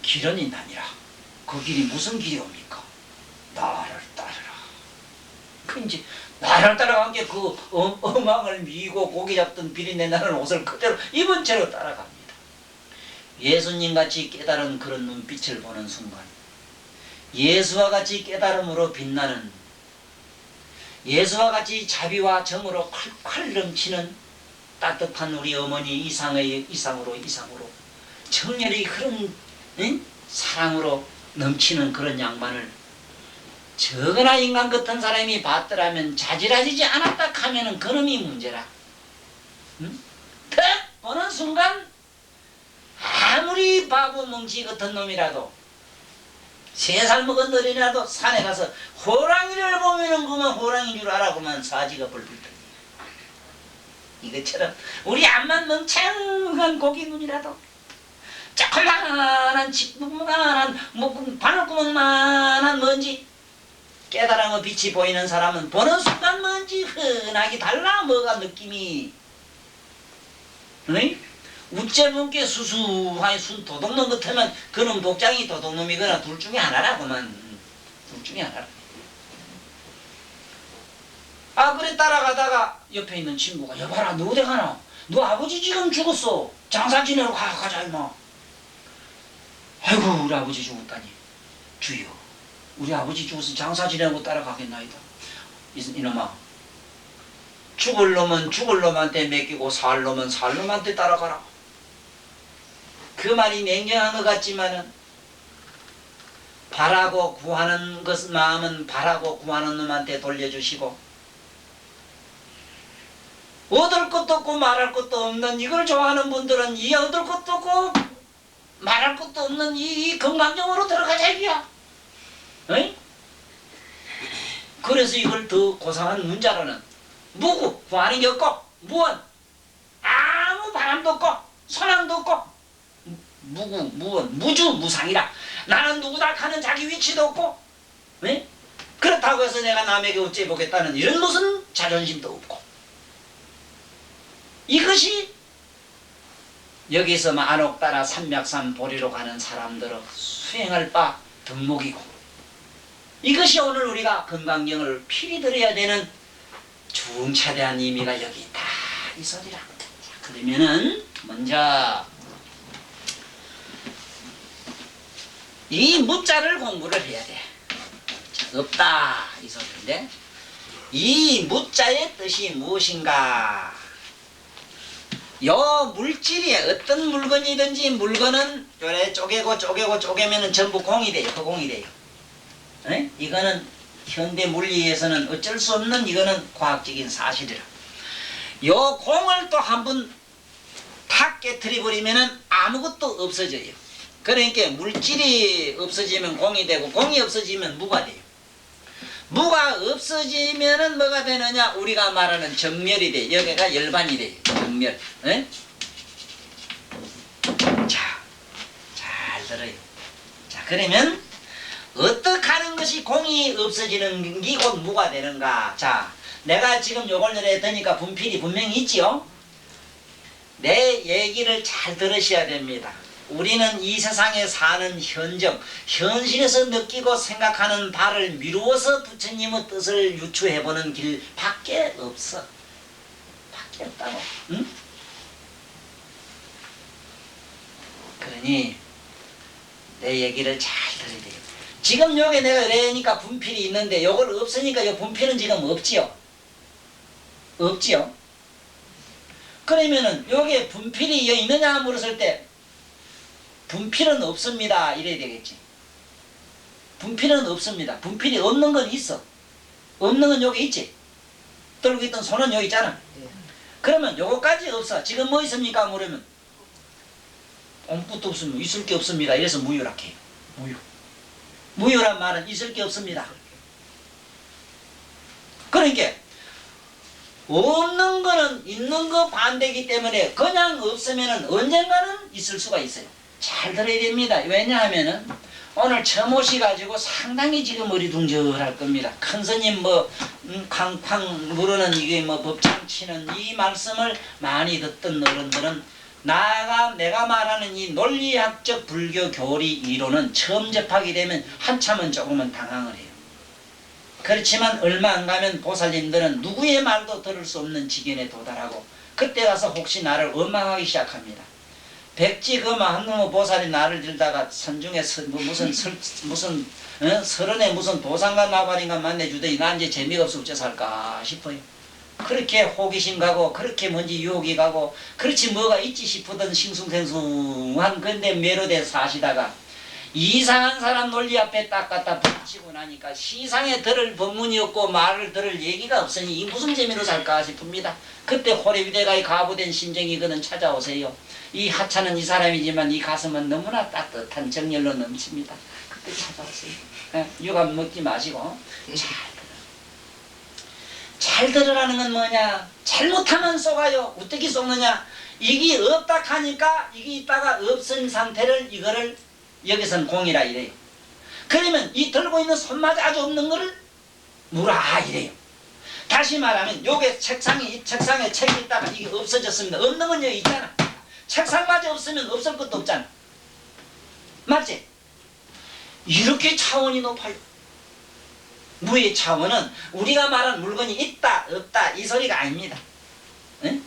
길은 있나니라. 그 길이 무슨 길이옵니까? 나를 따르라. 그 이제 나를 따라간 게 그 어망을 미고 고기 잡던 비린내 나는 옷을 그대로 입은 채로 따라갑니다. 예수님같이 깨달은 그런 눈빛을 보는 순간 예수와 같이 깨달음으로 빛나는 예수와 같이 자비와 정으로 콸콸 넘치는 따뜻한 우리 어머니 이상으로 정열이 그런 사랑으로 넘치는 그런 양반을 저거나 인간 같은 사람이 봤더라면 자질하지 않았다 하면은 그놈이 문제라. 탁 보는 순간 아무리 바보 멍치 같은 놈이라도 3살 먹은 어린이라도 산에 가서 호랑이를 보면은 그만 호랑이인 줄 알아. 그만 사지가 벌벌 떨려. 이것처럼 우리 암만 멍청한 고기 눈이라도 조그만한 집만한 바늘구멍만한 먼지 깨달음의 빛이 보이는 사람은 보는 순간 먼지 흔하게 달라. 뭐가 느낌이 우째분께 수수하게 순 도둑놈 같으면 그놈 복장이 도둑놈이거나 둘 중에 하나라. 그만 둘 중에 하나라. 그래 따라가다가 옆에 있는 친구가 여봐라 너 어디 가나? 너 아버지 지금 죽었어. 장사 지내러 가자 임마. 아이고 우리 아버지 죽었다니. 주여 우리 아버지 죽어서 장사 지내고 따라가겠나이다. 이놈아 죽을 놈은 죽을 놈한테 맡기고 살 놈은 살 놈한테 따라가라. 그 말이 냉정한 것 같지만은 바라고 구하는 것 마음은 바라고 구하는 놈한테 돌려주시고 얻을 것도 없고 말할 것도 없는 이걸 좋아하는 분들은 이 얻을 것도 없고 말할 것도 없는 이 건강정으로 들어가자 이거야. 그래서 이걸 더 고상한 문자로는 무구 구하는 게 없고 무언 아무 바람도 없고 소망도 없고 무원 무주무상이라. 나는 누구다 하는 자기 위치도 없고 그렇다고 해서 내가 남에게 어째 보겠다는 이런 무슨 자존심도 없고 이것이 여기서 안옥 따라 삼맥산 보리로 가는 사람들은 수행할 바 덕목이고 이것이 오늘 우리가 건강경을 필히 들어야 되는 중차대한 의미가 여기 있다 이 소리라. 자, 그러면은 먼저 이 무자를 공부를 해야 돼. 자, 없다 이 소리인데 이 무자의 뜻이 무엇인가? 요 물질이 어떤 물건이든지 물건은 요래 쪼개면은 전부 공이 돼요. 허공이 돼요. 이거는 현대 물리에서는 어쩔 수 없는 이거는 과학적인 사실이라. 요 공을 또 한번 탁 깨트려 버리면은 아무것도 없어져요. 그러니까 물질이 없어지면 공이 되고 공이 없어지면 무가 돼요. 무가 없어지면은 뭐가 되느냐? 우리가 말하는 정멸이 돼. 여기가 열반이 돼요. 정멸. 자, 잘 들어요. 자, 그러면 어떻게 하는 것이 공이 없어지는 게 곧 무가 되는가? 자, 내가 지금 요걸 노래했으니까 분필이 분명히 있지요? 내 얘기를 잘 들으셔야 됩니다. 우리는 이 세상에 사는 현정, 현실에서 느끼고 생각하는 바를 미루어서 부처님의 뜻을 유추해보는 길 밖에 없어. 밖에 없다고. 응? 그러니 내 얘기를 잘 들어야 돼요. 지금 여기 내가 이러니까 분필이 있는데 요걸 없으니까 이 분필은 지금 없지요? 없지요? 그러면은 여기에 분필이 여기 있느냐 물었을 때 분필은 없습니다 이래야 되겠지. 분필은 없습니다. 분필이 없는 건 있어. 없는 건 여기 있지. 들고 있던 손은 여기 있잖아. 그러면 요거까지 없어. 지금 뭐 있습니까 물으면 아무것도 없으면 있을 게 없습니다. 이래서 무유라게 해요. 무유. 무유란 말은 있을 게 없습니다. 그러니까 없는 거는 있는 거 반대이기 때문에 그냥 없으면 언젠가는 있을 수가 있어요. 잘 들어야 됩니다. 왜냐하면은 오늘 처음 오셔가지고 상당히 지금 어리둥절할 겁니다. 큰 스님 뭐 쾅쾅 부르는 이게 뭐 법창 치는 이 말씀을 많이 듣던 어른들은 내가 말하는 이 논리학적 불교 교리 이론은 처음 접하게 되면 한참은 조금은 당황을 해요. 그렇지만 얼마 안 가면 보살님들은 누구의 말도 들을 수 없는 지경에 도달하고 그때 가서 혹시 나를 원망하기 시작합니다. 백지금아 한 놈의 보살이 나를 들다가 선중에 무슨 서른에 무슨 도상관 나발인가 만나주더니 난 이제 재미가 없어 어째 살까 싶어요. 그렇게 호기심 가고 그렇게 뭔지 유혹이 가고 그렇지 뭐가 있지 싶었던 싱숭생숭한 근데 매료돼 사시다가 이상한 사람 논리 앞에 딱 갖다 붙이고 나니까 시상에 들을 법문이 없고 말을 들을 얘기가 없으니 이 무슨 재미로 살까 싶습니다. 그때 호래비대가에 가부된 심정이 그는 찾아오세요. 이 하찮은 이 사람이지만 이 가슴은 너무나 따뜻한 정열로 넘칩니다. 그때 찾아오세요. 유감 먹지 마시고 잘 들으라는 건 뭐냐? 잘못하면 쏘가요. 어떻게 쏘느냐? 이게 없다 하니까 이게 있다가 없은 상태를 이거를 여기선 공이라 이래요. 그러면 이 들고 있는 손마저 아주 없는 거를 무라 이래요. 다시 말하면 요게 책상에 책이 있다가 이게 없어졌습니다. 없는 건 여기 있잖아. 책상마저 없으면 없을 것도 없잖아. 맞지? 이렇게 차원이 높아요. 무의 차원은 우리가 말한 물건이 있다 없다 이 소리가 아닙니다. 응?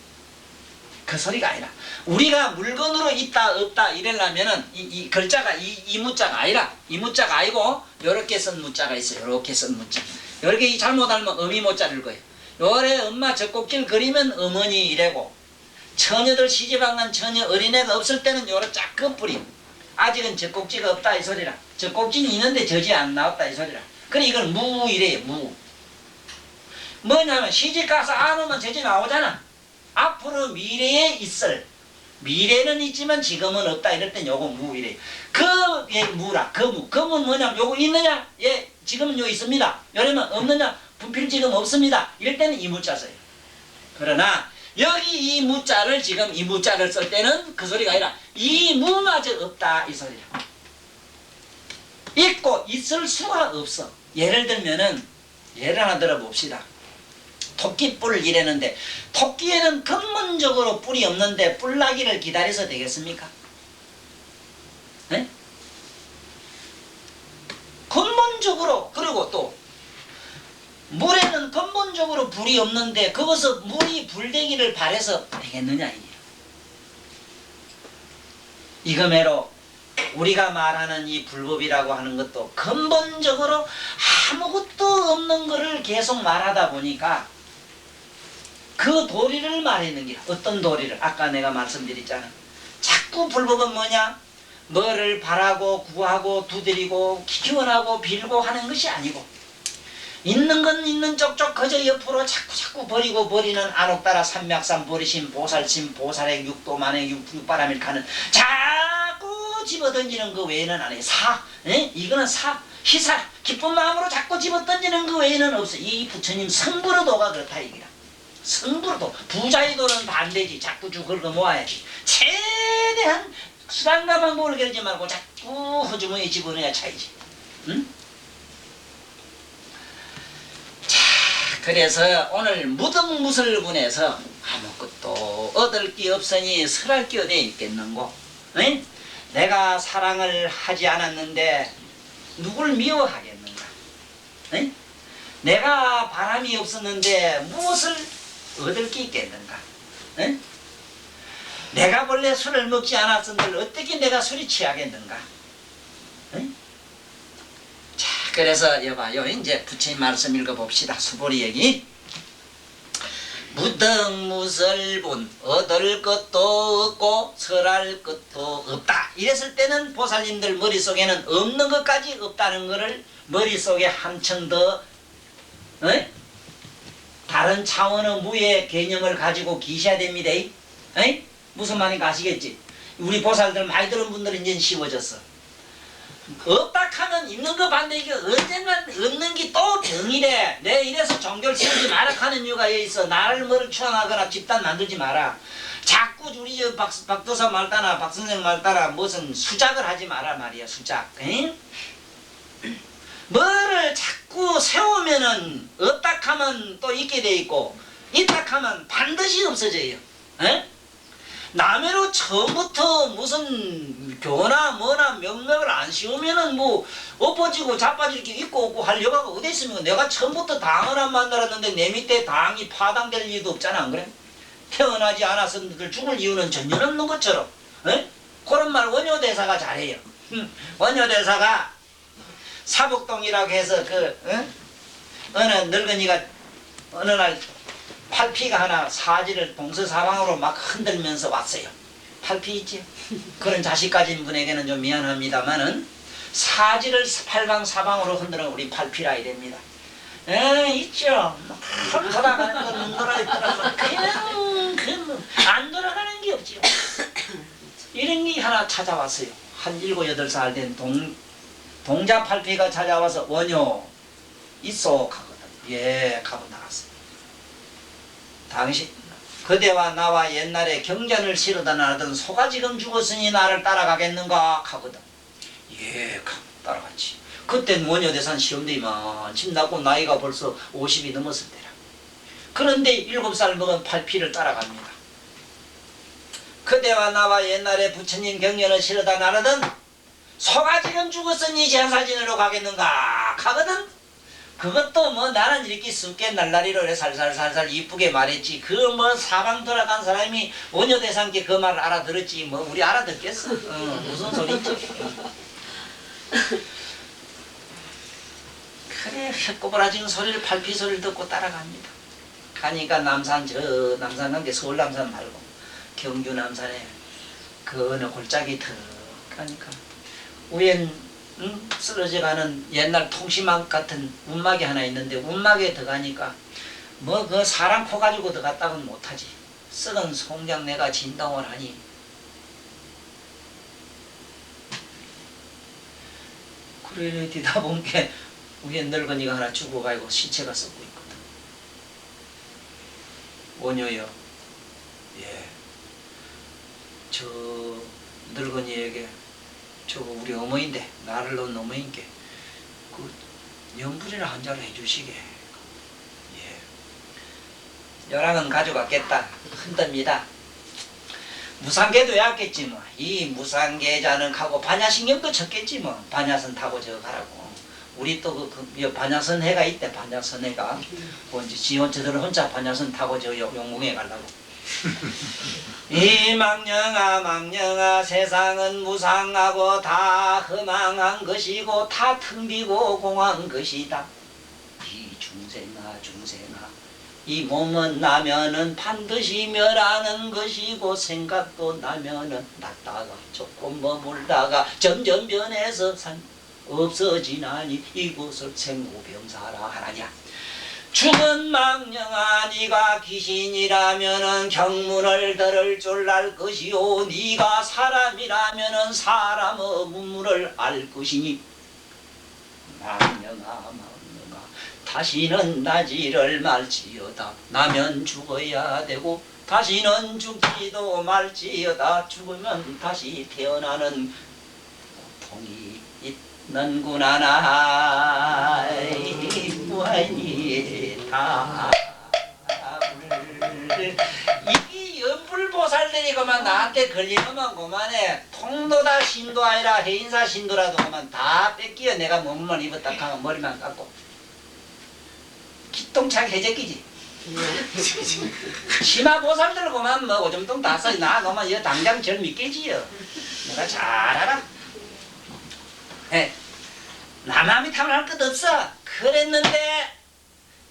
그 소리가 아니라 우리가 물건으로 있다 없다 이러려면은 이 글자가 이 무자가 아니라 이 무자가 아니고 요렇게 쓴 무자가 있어요. 요렇게 쓴 무자. 요렇게 잘못하면 어미 모자를 거예요. 요래 엄마 젖꼭지를 그리면 어머니 이래고 처녀들 시집안 간 처녀 어린애가 없을 때는 요렇게 쫙 끝뿌리. 아직은 젖꼭지가 없다 이 소리라. 젖꼭지는 있는데 젖이 안 나왔다 이 소리라. 그래 이걸 무 이래요. 무. 뭐냐면 시집가서 안 오면 젖이 나오잖아. 앞으로 미래에 있을 미래는 있지만 지금은 없다 이럴 땐 요거 무 이래요. 그게 무라. 그 무. 그 무 뭐냐면 요거 있느냐? 예 지금은 요 있습니다. 이러면 없느냐? 분필 지금 없습니다. 이럴 때는 이 무자 써요. 그러나 여기 이 무자를 지금 이 무자를 쓸 때는 그 소리가 아니라 이 무마저 없다 이 소리라. 있고 있을 수가 없어. 예를 들면은 예를 하나 들어봅시다. 토끼뿔 이랬는데 토끼에는 근본적으로 뿔이 없는데 뿔 나기를 기다려서 되겠습니까? 네? 근본적으로 그리고 또 물에는 근본적으로 불이 없는데 거기서 물이 불되기를 바라서 되겠느냐 이게요. 이거매로 우리가 말하는 이 불법이라고 하는 것도 근본적으로 아무것도 없는 것을 계속 말하다 보니까 그 도리를 말하는 게 어떤 도리를 아까 내가 말씀드렸잖아. 자꾸 불법은 뭐냐? 뭐를 바라고 구하고 두드리고 기원하고 빌고 하는 것이 아니고 있는 건 있는 쪽쪽 그저 옆으로 자꾸 버리고 버리는 안옥따라 삼맥삼 버리심 보살심 보살의 육도만의 육바람일 가는 자꾸 집어던지는 그 외에는 안 해. 이거는 희사 기쁜 마음으로 자꾸 집어던지는 그 외에는 없어. 이 부처님 성불의도가 그렇다 이기라. 성불의도 부자의 도는 반대지. 자꾸 긁어 모아야지. 최대한 수단과 방법을 그러지 말고 자꾸 허주머니에 집어넣어야 차이지. 응? 그래서 오늘 무등무설군에서 아무것도 얻을 게 없으니 설할 게 어디 있겠는고? 응? 내가 사랑을 하지 않았는데 누굴 미워하겠는가? 응? 내가 바람이 없었는데 무엇을 얻을 게 있겠는가? 응? 내가 원래 술을 먹지 않았는데 어떻게 내가 술이 취하겠는가? 응? 자, 그래서 여봐요. 이제 부처님 말씀 읽어봅시다. 수보리 얘기. 무등무설분 얻을 것도 없고 설할 것도 없다. 이랬을 때는 보살님들 머릿속에는 없는 것까지 없다는 것을 머릿속에 한층 더 다른 차원의 무의 개념을 가지고 계셔야 됩니다. 무슨 말인가 아시겠지? 우리 보살들 많이 들은 분들은 이제 쉬워졌어. 없다 하면 있는 거 반대. 이게 언젠간 없는 게 또 정이래. 내 이래서 종교를 세우지 마라 하는 이유가 여기 있어. 나를 뭐를 추앙하거나 집단 만들지 마라. 자꾸 우리 저 박도사 말 따라 박선생 말 따라 무슨 수작을 하지 마라 말이야. 수작. 뭐를 자꾸 세우면은 없다 하면 또 있게 돼 있고 있다 하면 반드시 없어져요. 남해로 처음부터 무슨 교나 뭐나 명맥을 안 씌우면은 뭐 엎어지고 자빠질 게 있고 없고 할 여가가 어디 있습니까? 내가 처음부터 당을 안 만들었는데 내 밑에 당이 파당될 일도 없잖아, 안 그래? 태어나지 않았으면 죽을 이유는 전혀 없는 것처럼. 그런 말 원효대사가 잘해요. 원효대사가 사북동이라고 해서 어느 늙은이가 어느 날 팔피가 하나 사지를 동서사방으로 막 흔들면서 왔어요. 팔피 있지? 그런 자식 가진 분에게는 좀 미안합니다만은 사지를 팔방사방으로 흔드는 우리 팔피라 이랍니다. 있죠. 한 돌아가는 건 눈 돌아있더라면 그냥 안 돌아가는 게 없지요. 이런 게 하나 찾아왔어요. 한 7, 8살 된 동자 팔피가 찾아와서 원효 있어 가거든. 예, 가고 나갔어요. 당신 그대와 나와 옛날에 경전을 실어다 나던 소가 지금 죽었으니 나를 따라가겠는가 하거든. 예, 따라갔지. 그땐 원효대산 시험대만 집 낳고 나이가 벌써 50이 넘었을 때라. 그런데 7살 먹은 팔피를 따라갑니다. 그대와 나와 옛날에 부처님 경전을 실어다 나르던 소가 지금 죽었으니 제사 지내러 가겠는가 하거든. 그것도 뭐 나는 이렇게 쑥게 날라리로 살살살살 이쁘게 말했지. 그 뭐 사방 돌아간 사람이 원효대상께 그 말을 알아들었지. 뭐 우리 알아듣겠어. 무슨 소리지? 그래 햇꼬부라진 소리를 팔피 소리를 듣고 따라갑니다. 가니까 남산 저 남산 간 게 서울 남산 말고 경주 남산에 그 어느 골짜기 턱 가니까 우연 쓰러져가는 옛날 통시막 같은 운막이 하나 있는데 운막에 들어가니까 뭐 그 사람 코 가지고 들어갔다고는 못하지. 썩은 송장 내가 진동을 하니 그래 뒤다 보니까 위에 늙은이가 하나 죽어가지고 시체가 썩고 있거든. 원효여, 예, 저 늙은이에게 저거 우리 어머니인데 나를 놓은 어머니께 그 연불이나 한 잔을 해주시게. 예. 요랑은 가져갔겠다. 흔듭니다. 무상계도 약겠지 뭐. 이 무상계자는 하고 반야신경도 쳤겠지 뭐. 반야선 타고 저 가라고. 우리 또 그 반야선 해가 있대. 반야선 해가. 뭔지 지원 저들은 혼자 반야선 타고 저 용궁에 가려고. 이 망령아 세상은 무상하고 다 허망한 것이고 다 텅 비고 공한 것이다. 이 중생아 이 몸은 나면은 반드시 멸하는 것이고 생각도 나면은 났다가 조금 머물다가 점점 변해서 없어지나니 이곳을 생로병사라 하나냐. 죽은 망령아 네가 귀신이라면은 경문을 들을 줄 알 것이요 네가 사람이라면은 사람의 문물을 알 것이니 망령아 다시는 나지를 말지어다. 나면 죽어야 되고 다시는 죽지도 말지어다. 죽으면 다시 태어나는 고통이 있는구나. 무아니 이 연불보살들이 그만 나한테 걸리면 그만해. 통도다 신도 아니라 해인사 신도라도 그만 다 뺏기어. 내가 몸만 입었다 하면 머리만 깎고 기똥차게 해제끼지. 심화보살들 그만 뭐 오줌통 다 써. 나 너만 이거 당장 절 믿겠지요. 내가 잘 알아. 남함이 탐할 것 없어. 그랬는데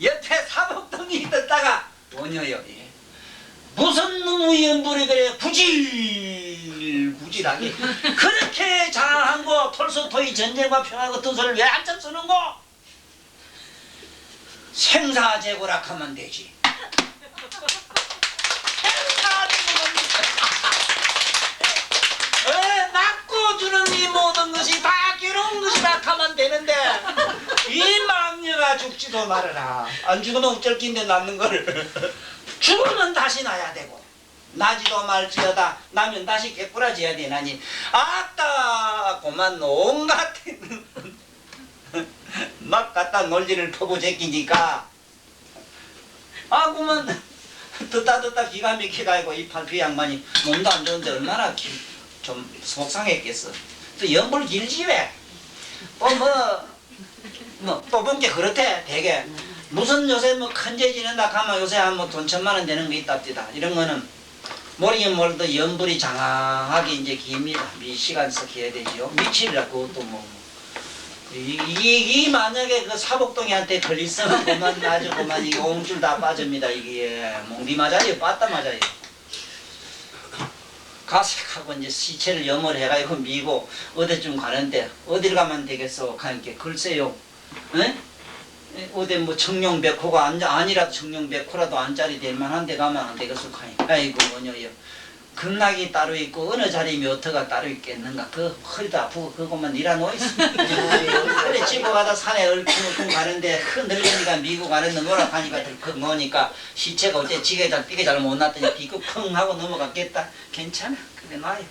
옆에 사복동이 듣다가 뭐냐요? 무슨 놈의 연불이 그래 부질부질하게 그렇게 장한 거 톨스토이 전쟁과 평화 같은 소리를 왜 한참 쓰는 거? 생사제고라 하면 되지. 낳고 주는 이 모든 것이 다 괴로운 것이다 하면 되는데 이 망녀가 죽지도 말아라. 안 죽으면 어쩔 낀데 낳는 걸. 죽으면 다시 나야 되고 나지도 말지어다 나면 다시 개꾸라져야 되나니 아따 고만 온갖 막 갖다 논리를 퍼고 제끼니까 고만 듣다 기가 막히가지고 이 팔피 양반이 몸도 안 좋은데 얼마나 좀 속상했겠어. 또 연불 길지 왜? 또 본 게 그렇대 되게. 무슨 요새 뭐 큰죄 지낸다 하면 요새 한 뭐 돈 1,000만 원 되는 거 있답니다. 이런 거는 모르긴 몰라도 연불이 장하게 이제 깁니다. 시간 썩해야 되지요. 며칠이라 그것도 이 만약에 그 사복동이한테 걸리으면 그만 아주 그만 이게 옹줄 다 빠집니다. 이게 몽디 맞아요. 빠따 맞아요. 가색하고 이제 시체를 염을 해가지고 미고 어디쯤 가는데 어딜 가면 되겠어? 가니까 글쎄요. 어디 뭐 청룡백호가 아니라도 청룡백호라도 안짜리 될 만한 데 가면 안 되겠어? 아이고 뭐냐요. 극락이 따로 있고 어느 자리 묘터가 따로 있겠는가. 그 허리도 아프고 그것만 일어놓 있어. 그래 집고 가다 산에 얼큰얼큰 가는데 큰 늙은이가 미국 가는데 노락하니까 덜컥 놓으니까 시체가 어째 지게 잘 삐게 잘 못 났더니 비급 펑 하고 넘어갔겠다. 괜찮아. 그래 놔요.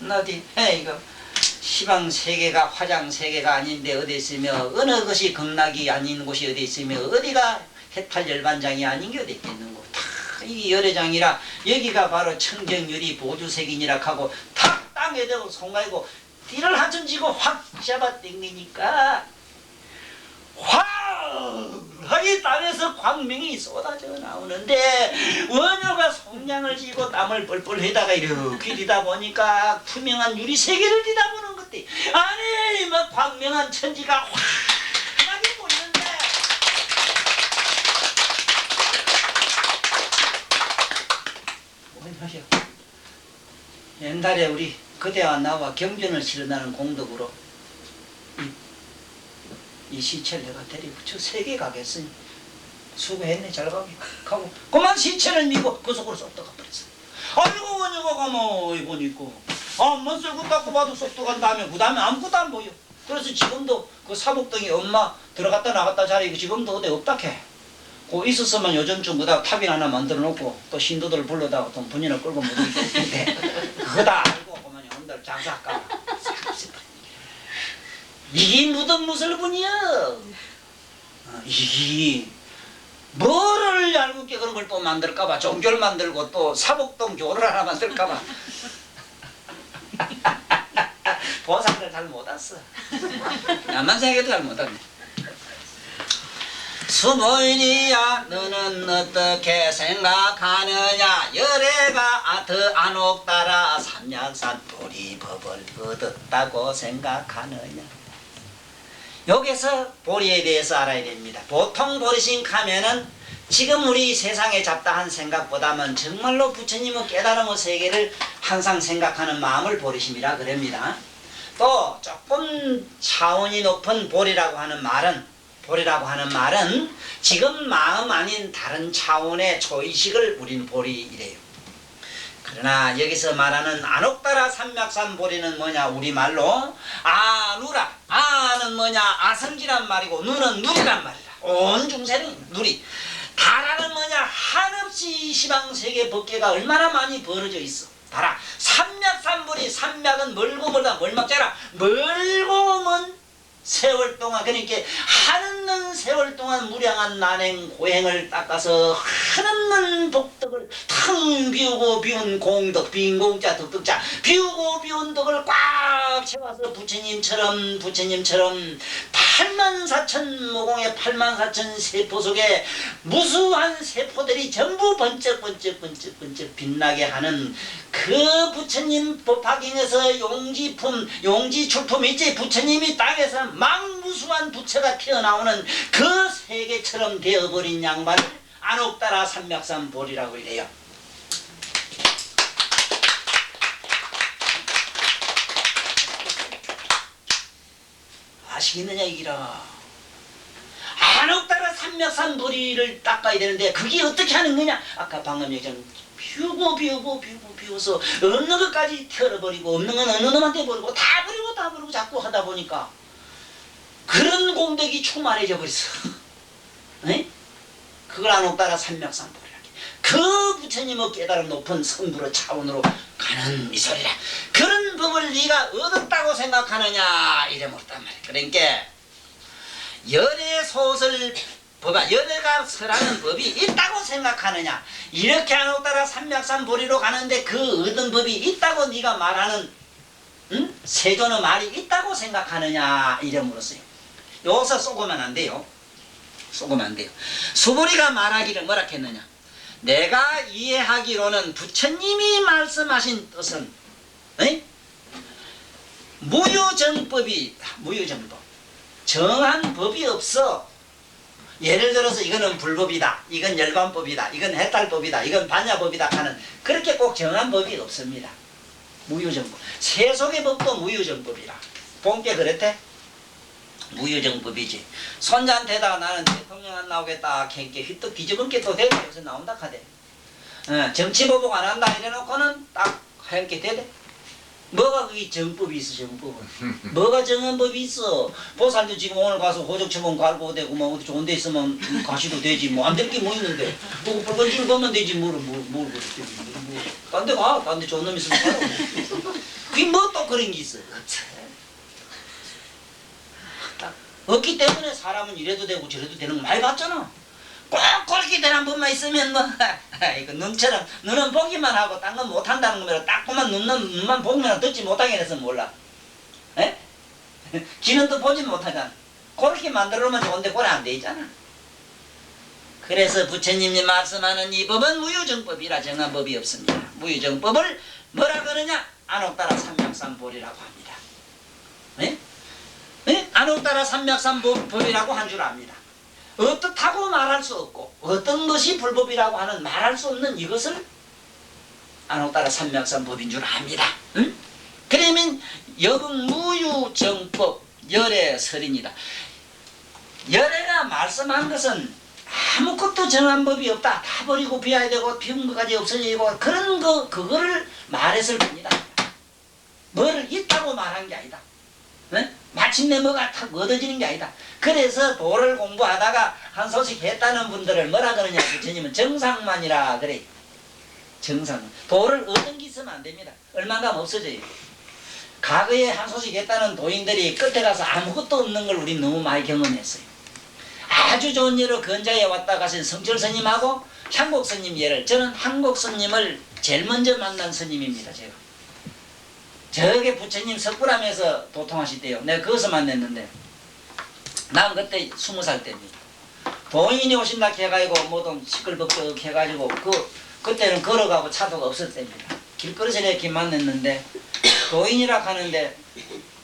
나디 이거 시방 세계가 화장 세계가 아닌데 어디 있으며 어느 것이 극락이 아닌 곳이 어디 있으며 어디가 해탈 열반장이 아닌 게 어디 있겠는고. 이 열애장이라 여기가 바로 청정유리 보주색이니라 하고 탁 땅에 대고 손가이고 뒤를 한참 쥐고 확 잡아 당기니까 확하게 땅에서 광명이 쏟아져 나오는데 원효가 송량을 쥐고 땀을 뻘뻘 해다가 이렇게 뒤다 보니까 투명한 유리 세계를 뒤다보는 것들 아니 뭐 광명한 천지가 환하게 보이는데 옛날에 우리 그대와 나와 경전을 실현하는 공덕으로 이 시체를 내가 데리고 저 세계 가겠으니 수고했네 잘 가고 그만 시체를 미고 그 속으로 쏙 들어가 버렸어. 아이고 원효가 가만히 보니까 앞만 썰고 닦고 봐도 쏙 들어간 다음에 그 다음에 아무것도 안 보여. 그래서 지금도 그 사복동이 엄마 들어갔다 나갔다 자리 지금도 어디 없다 캐. 그 있었으면 요즘쯤 그다 탑인 하나 만들어 놓고 또 신도들 불러다가 돈 분이나 끌고 못 오는데 그거 다 알고 그만 형들 장사할까 이게 무덤 무슬분이야. 이게 뭐를 알고 있게 그런 걸 또 만들까봐 종교를 만들고 또 사복동 교를 하나 만들까봐 보살들 잘 못 왔어. 나만 생각해도 잘 못 왔네. 수모인이야 너는 어떻게 생각하느냐. 열애가 더 안옥따라 삼약산 보리법을 얻었다고 생각하느냐. 여기서 보리에 대해서 알아야 됩니다. 보통 보리신 하면은 지금 우리 세상에 잡다한 생각보다는 정말로 부처님의 깨달음의 세계를 항상 생각하는 마음을 보리심이라 그럽니다. 또 조금 차원이 높은 보리라고 하는 말은 지금 마음 아닌 다른 차원의 초의식을 우린 보리이래요. 그러나 여기서 말하는 안옥따라 삼맥산 보리는 뭐냐. 우리말로 아누라. 아는 뭐냐. 아성지란 말이고 누는 누리란 말이라. 온 중생은 누리. 다라는 뭐냐. 한없이 시방세계 법계가 얼마나 많이 벌어져 있어. 다라. 삼맥산보리. 삼맥은 멀고 멀다. 멀막자라. 멀고 먼 세월 동안 그러니까 하는 세월 동안 무량한 난행 고행을 닦아서 한없는 복덕을 탕 비우고 비운 공덕 빈공자 덕덕자 비우고 비운 덕을 꽉 채워서 부처님처럼 84,000 모공의 84,000 세포 속에 무수한 세포들이 전부 번쩍번쩍 빛나게 하는 그 부처님 법화경에서 용지품 용지출품 있지. 부처님이 땅에서 망무수한 부처가 튀어나오는 그 세계처럼 되어버린 양반을 안옥따라 삼맥삼보리라고 이래요. 아시겠느냐 이기라. 안옥따라 삼맥삼보리를 닦아야 되는데 그게 어떻게 하는 거냐. 아까 방금 얘기한 비우고 없는 것까지 털어버리고 없는 건 어느 놈한테 버리고 다 버리고 자꾸 하다 보니까 그런 공덕이 충만해져 버렸어. 네? 그걸 안옥따라 삼맥삼보리라. 그 부처님의 깨달음 높은 선부로 차원으로 가는 이 소리라. 그런 법을 네가 얻었다고 생각하느냐 이래 물었단 말이야. 그러니까 열애소설 법아 열애가 설하는 법이 있다고 생각하느냐. 이렇게 안옥따라 삼맥삼보리로 가는데 그 얻은 법이 있다고 네가 말하는 세존의 말이 있다고 생각하느냐 이래 물었어요. 여기서 쏘고면 안 돼요. 쏘고면 안 돼요. 수보리가 말하기를 뭐라 했느냐. 내가 이해하기로는 부처님이 말씀하신 뜻은 무유정법이 무유정법 정한 법이 없어. 예를 들어서 이거는 불법이다, 이건 열반법이다, 이건 해탈법이다, 이건 반야법이다 하는 그렇게 꼭 정한 법이 없습니다. 무유정법. 세속의 법도 무유정법이라. 본게 그랬대? 무유정법이지. 손자한테다가 나는 대통령 안 나오겠다 캔게 휘떡 뒤집은 게 또 되네. 여기서 나온다 카대. 정치보복 안 한다 이래놓고는 딱 하얀게 되대. 뭐가 그게 정법이 있어. 정법은 뭐가 정한 법이 있어. 보살도 지금 오늘 가서 호적처분 갈고 되고 뭐 어디 좋은 데 있으면 가시도 되지. 뭐 안 될 게 뭐 있는데 뭐 붉은 줄 보면 되지. 뭘 그렇게 딴 데 가. 딴 데 좋은 놈 있으면 가라. 그게 뭐 또 그런 게 있어. 없기 때문에 사람은 이래도 되고 저래도 되는 거 많이 봤잖아. 꼭 그렇게 되는 법만 있으면 뭐 이거 눈처럼 눈은 보기만 하고 딴 건 못한다는 거면 딱 보면 눈만 보기만 듣지 못하게 해서 몰라. 에? 귀는 또 보지 못하잖아. 그렇게 만들어 놓으면 좋은데 그건 안 돼 있잖아. 그래서 부처님이 말씀하는 이 법은 무유정법이라 정한 법이 없습니다. 무유정법을 뭐라 그러냐. 안옥따라 삼맥삼보리라고 합니다. 에? 에? 안옥따라 삼맥삼보리라고 한 줄 압니다. 어떻다고 말할 수 없고 어떤 것이 불법이라고 하는 말할 수 없는 이것을 안옥따라 삼맥삼법인 줄 압니다. 응? 그러면 여분 무유정법 열애설이니다. 열애가 말씀한 것은 아무것도 정한 법이 없다. 다 버리고 비워야 되고 비운 것까지 없어지고 그런 그거를 말했을 뿐이다. 뭐를 있다고 말한 게 아니다. 응? 마침내 뭐가 탁 얻어지는 게 아니다. 그래서 도를 공부하다가 한 소식 했다는 분들을 뭐라 그러냐. 부처님은 정상만이라 그래. 정상. 도를 얻은 게 있으면 안 됩니다. 얼마나 없어져요. 과거에 한 소식 했다는 도인들이 끝에 가서 아무것도 없는 걸 우리 너무 많이 경험했어요. 아주 좋은 예로 건자에 왔다 가신 성철 스님하고 향곡 스님 예를, 저는 향곡 스님을 제일 먼저 만난 스님입니다. 제가 저게 부처님 석굴암에서 도통하실 때요. 내가 거기서 만났는데 난 그때 20살 때입니다. 도인이 오신다 해가지고 뭐든 시끌벅적 해가지고 그때는 걸어가고 차도가 없을 때입니다. 길거리에서 이렇게 만났는데 도인이라 하는데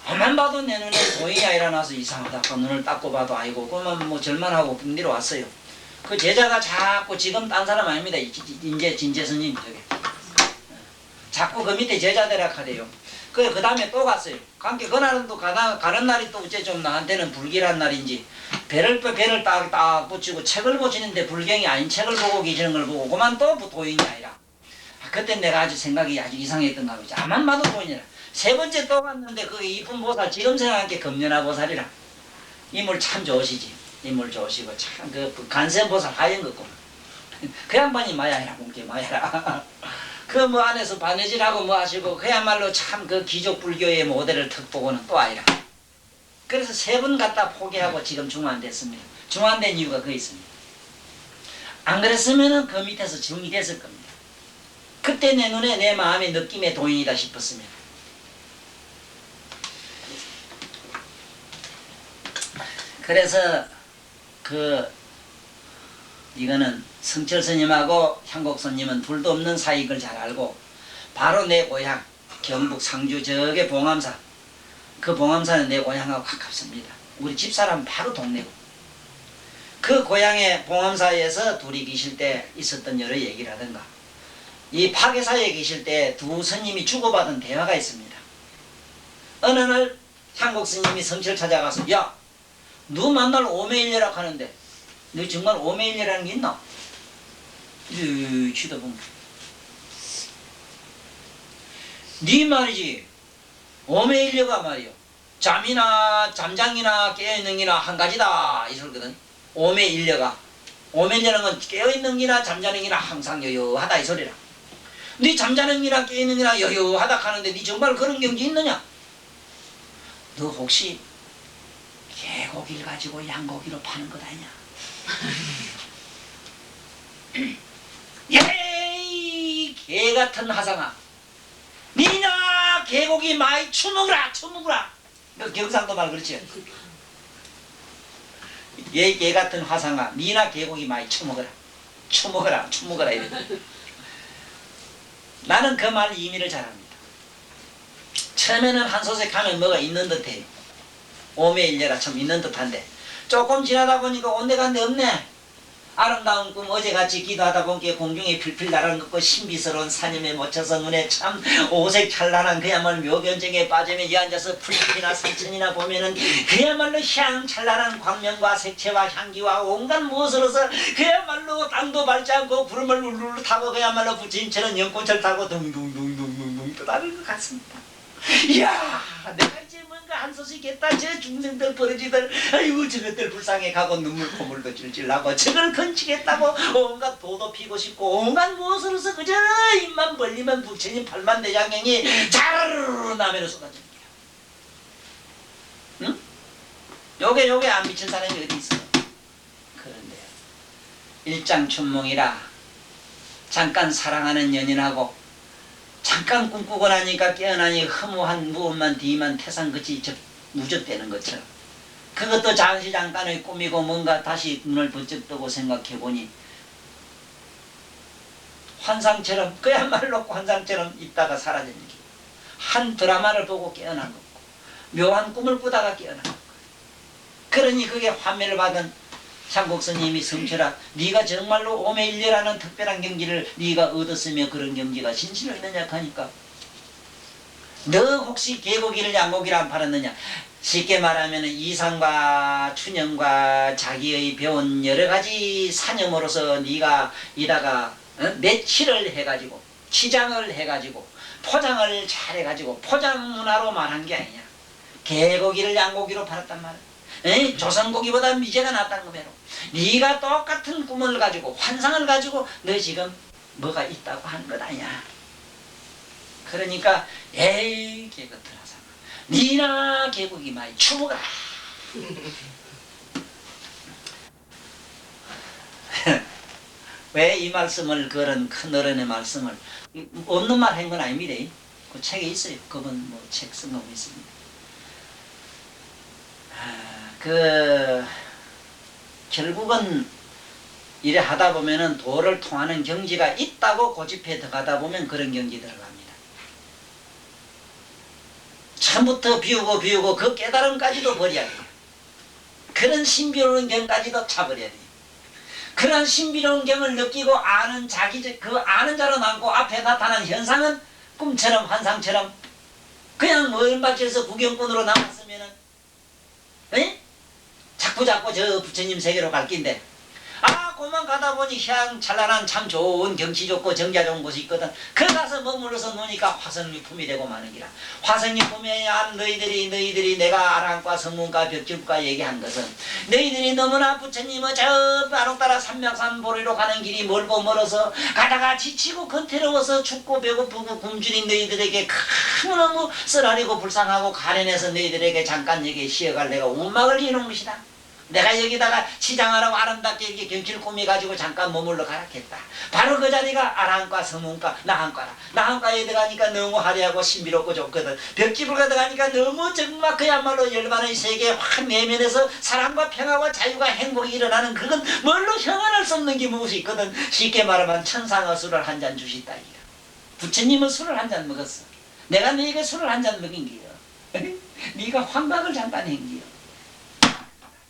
아만 봐도 내 눈에 도인이 아니라 나서 이상하다. 눈을 닦고 봐도 아니고 그러면 뭐 절만하고 내려왔어요. 그 제자가 자꾸 지금 딴 사람 아닙니다. 이제 진재 스님 저게 자꾸 그 밑에 제자들아 하대요. 그 다음에 또 갔어요. 함께 그날은 또 가는 날이 또 어째 좀 나한테는 불길한 날인지 배를 딱 붙이고 책을 보시는데 불경이 아닌 책을 보고 계시는 걸 보고 그만 또 도인이 아니라 그때 내가 아주 생각이 아주 이상했던가 보지. 아만 봐도 도인이라. 세 번째 또 갔는데 그 이쁜 보살 지금 생각한 게 금연화 보살이라. 인물 참 좋으시지. 인물 좋으시고 참 그 간센 보살 하얀 거고 그 양반이 마야해라 공개 마야라. 그 뭐 안에서 바느질하고 뭐 하시고 그야말로 참 그 기족 불교의 모델을 턱 보고는 또 아니라. 그래서 세 번 갖다 포기하고 지금 중환됐습니다. 중환된 이유가 그 있습니다. 안 그랬으면 그 밑에서 정리됐을 겁니다. 그때 내 눈에 내 마음의 느낌의 도인이다 싶었으면. 그래서 이거는 성철 스님하고 향곡 스님은 둘도 없는 사이인 걸 잘 알고, 바로 내 고향 경북 상주 저게 봉암사, 그 봉암사는 내 고향하고 가깝습니다. 우리 집사람 바로 동네고, 그 고향의 봉암사에서 둘이 계실 때 있었던 여러 얘기라든가, 이 파괴사에 계실 때 두 스님이 주고받은 대화가 있습니다. 어느 날 향곡 스님이 성철 찾아가서, 야, 너 만날 오매일녀라 하는데 너 정말 오매일녀라는 게 있나? 쳐다보면, 네 말이지, 오매일녀가 말이요, 잠이나 잠장이나 깨어있는 기나 한 가지다 이 소리거든. 오매일녀가, 오매일녀는 건 깨어있는 기나 잠자는 기나 항상 여여하다 이 소리라. 네 잠자는 기나 깨어있는 기나 여여하다 하는데 네 정말 그런 경지 있느냐? 너 혹시 개고기를 가지고 양고기로 파는 것 아니냐? 예이 개같은 화상아, 니나 개고기 많이 처먹으라 처먹으라. 너 경상도 말 그렇지? 예 개같은 화상아, 니나 개고기 많이 처먹어라 처먹어라 처먹어라 이래. 나는 그 말 의미를 잘 압니다. 처음에는 한 소식 하면 뭐가 있는 듯해요. 오매일녀라 참 있는 듯한데, 조금 지나다 보니까 온데간데 없네. 아름다운 꿈, 어제같이 기도하다 보니까 공중에 필필 날아는 것고 신비스러운 산염에 묻혀서 눈에 참 오색 찬란한 그야말로 묘견정에 빠지면 이 앉아서 풀잎이나 산천이나 보면은 그야말로 향 찬란한 광명과 색채와 향기와 온갖 무엇으로서 그야말로 땅도 밟지 않고 구름을 울룰 타고 그야말로 부처님처럼 연꽃을 타고 둥둥둥둥둥둥 떠다니는 것 같습니다. 이야, 내가 이제 뭔가 한 소식 했다. 저 중생들 버러지들, 아이고 저것들 불쌍해 가고 눈물 콧물도 질질 나고 저걸 건치겠다고 온갖 도도 피고 싶고 온갖 무엇으로서 그저 입만 벌리면 부처님 팔만 대장경이 자르르 남해로 쏟아집니다. 응? 요게 안 미친 사람이 어디 있어? 그런데요, 일장춘몽이라 잠깐 사랑하는 연인하고 잠깐 꿈꾸고 나니까 깨어나니 허무한 무엇만 뒤만 태산같이 누적되는 것처럼, 그것도 잠시 잠깐의 꿈이고 뭔가 다시 눈을 번쩍 뜨고 생각해보니 환상처럼, 그야말로 환상처럼 있다가 사라지는 게, 한 드라마를 보고 깨어난 거고 묘한 꿈을 꾸다가 깨어난 거고. 그러니 그게 환멸을 받은 향곡 스님이, 성철아, 네가 정말로 오매일녀라는 특별한 경지를 네가 얻었으며 그런 경지가 진실로 있느냐 하니까, 너 혹시 개고기를 양고기를 안 팔았느냐? 쉽게 말하면 이상과 춘영과 자기의 배운 여러 가지 사념으로서 네가 이다가 매치를 해가지고 치장을 해가지고 포장을 잘 해가지고 포장 문화로 말한 게 아니냐. 개고기를 양고기로 팔았단 말이야. 조선고기보다 미제가 낫다는 거매로. 네가 똑같은 꿈을 가지고 환상을 가지고 너 지금 뭐가 있다고 하는 것 아니야. 그러니까 에이 개것들 하상아, 니나 개고기 많이 추먹어라. 왜 이 말씀을, 그런 큰 어른의 말씀을, 없는 말 한 건 아닙니다. 그 책에 있어요. 그분 뭐 책 쓴 거 있습니다. 결국은 이래 하다 보면은 도를 통하는 경지가 있다고 고집해 들어가다 보면 그런 경지 들어갑니다. 처음부터 비우고 그 깨달음까지도 버려야 돼요. 그런 신비로운 경까지도 차버려야 돼요. 그런 신비로운 경을 느끼고 아는 그 아는 자로 남고 앞에 나타난 현상은 꿈처럼 환상처럼 그냥 얼마에서 구경꾼으로 남았으면은, 자꾸 저 부처님 세계로 갈 긴데, 그만 가다 보니 향 찬란한 참 좋은 경치 좋고 정자 좋은 곳이 있거든. 그 가서 머물러서 노니까 화성유품이 되고 마는 기라. 화성유품에 한 너희들이 내가 아랑과 성문과 벽줄과 얘기한 것은, 너희들이 너무나 부처님의 저 아롱따라 삼명산 보리로 가는 길이 멀고 멀어서 가다가 지치고 건태로워서 춥고 배고프고 굶주린 너희들에게 너무 쓰라리고 불쌍하고 가련해서 너희들에게 잠깐 여기에 쉬어갈 내가 운막을 이놓은 것이다. 내가 여기다가 시장하라고 아름답게 이렇게 경치를 꾸며가지고 잠깐 머물러 가라겠다. 바로 그 자리가 아랑과 서문과 나한과라. 나한과에 들어가니까 너무 화려하고 신비롭고 좋거든. 벽집을 들어가니까 너무 정말 그야말로 열반의 세계에 확 내면에서 사랑과 평화와 자유가 행복이 일어나는 그건 뭘로 형언할 수 없는 게 무엇이 있거든. 쉽게 말하면 천상의 술을 한 잔 주시다. 부처님은 술을 한 잔 먹었어. 내가 너에게 술을 한 잔 먹인 게요. 네가 환각을 잠깐 한 게요.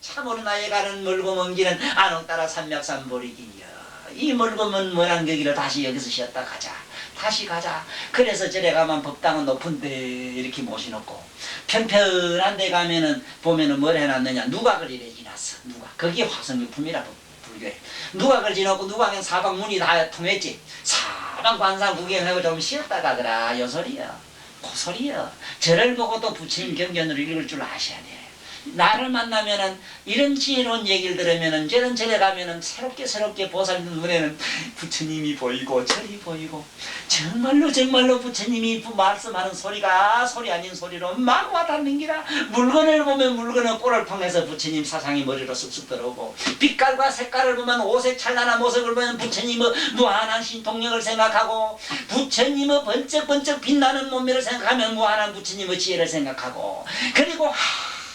참으로 나의 가는 멀고 먼 길은 안옥 따라 삼맥산보리기니여. 이 멀고 먼 거기를 다시 여기서 쉬었다 가자. 다시 가자. 그래서 저래 가면 법당은 높은데 이렇게 모셔놓고 편편한 데 가면은 보면은 뭘 해놨느냐. 누각을 이래 지났어. 누각. 그게 화성유품이라 불교에. 누각을 지놓고 누각엔 사방문이 다 통했지. 사방 관상 구경하고 좀 쉬었다 가더라. 요 소리야. 그 소리야. 저를 보고 또 부처님 경전으로 읽을 줄 아셔야 돼. 나를 만나면은 이런 지혜로운 얘기를 들으면은 저런 절에 가면은 새롭게 보살님 눈에는 부처님이 보이고 절이 보이고 정말로 부처님이 말씀하는 소리가 소리 아닌 소리로 막 와닿는 기라. 물건을 보면 물건의 꼴을 통해서 부처님 사상이 머리로 쑥쑥 들어오고 빛깔과 색깔을 보면 오색 찬란한 모습을 보면 부처님의 무한한 신통력을 생각하고 부처님의 번쩍번쩍 빛나는 몸매를 생각하면 무한한 부처님의 지혜를 생각하고 그리고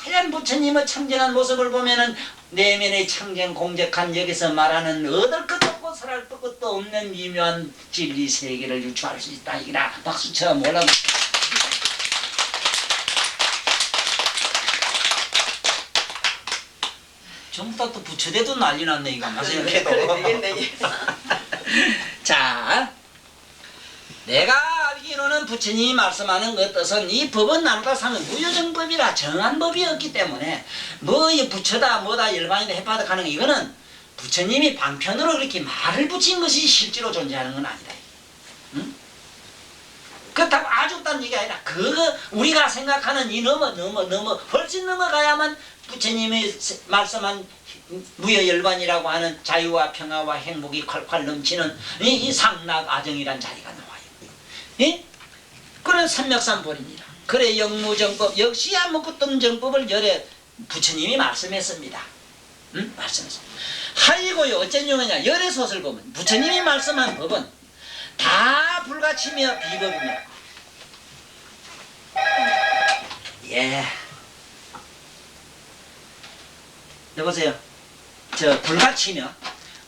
하얀 부처님의 청정한 모습을 보면은 내면의 청정 공적한 여기서 말하는 얻을 것도 없고 설할 것도 없는 미묘한 진리 세계를 유추할 수 있다. 이라 박수쳐 몰라. 전부 다 또 부처대도 난리 났네 이거 아마 생각해도. 자, 내가 알기로는 부처님이 말씀하는 것 뜻은 이 법은 나누다 사는 무효정법이라 정한 법이 없기 때문에 뭐 이 부처다 뭐다 열반이다 해파다 하는 거 이거는 부처님이 방편으로 그렇게 말을 붙인 것이 실제로 존재하는 건 아니다. 응? 그렇다고 아주 딴 얘기 아니라 우리가 생각하는 이 넘어 훨씬 넘어가야만 부처님이 말씀한 무효열반이라고 하는 자유와 평화와 행복이 콸콸 넘치는 이 상락 아정이란 자리가 나와요. 예? 그런 삼맥산보리입니다. 그래 영무정법 역시 아무것도 없는 정법을 열에 부처님이 말씀했습니다. 응? 말씀했습니다. 하이고요 어쩐 용어냐. 열의 소설 보면 부처님이 말씀한 법은 다 불가치며 비법이며 예. 여보세요. 저 불가치며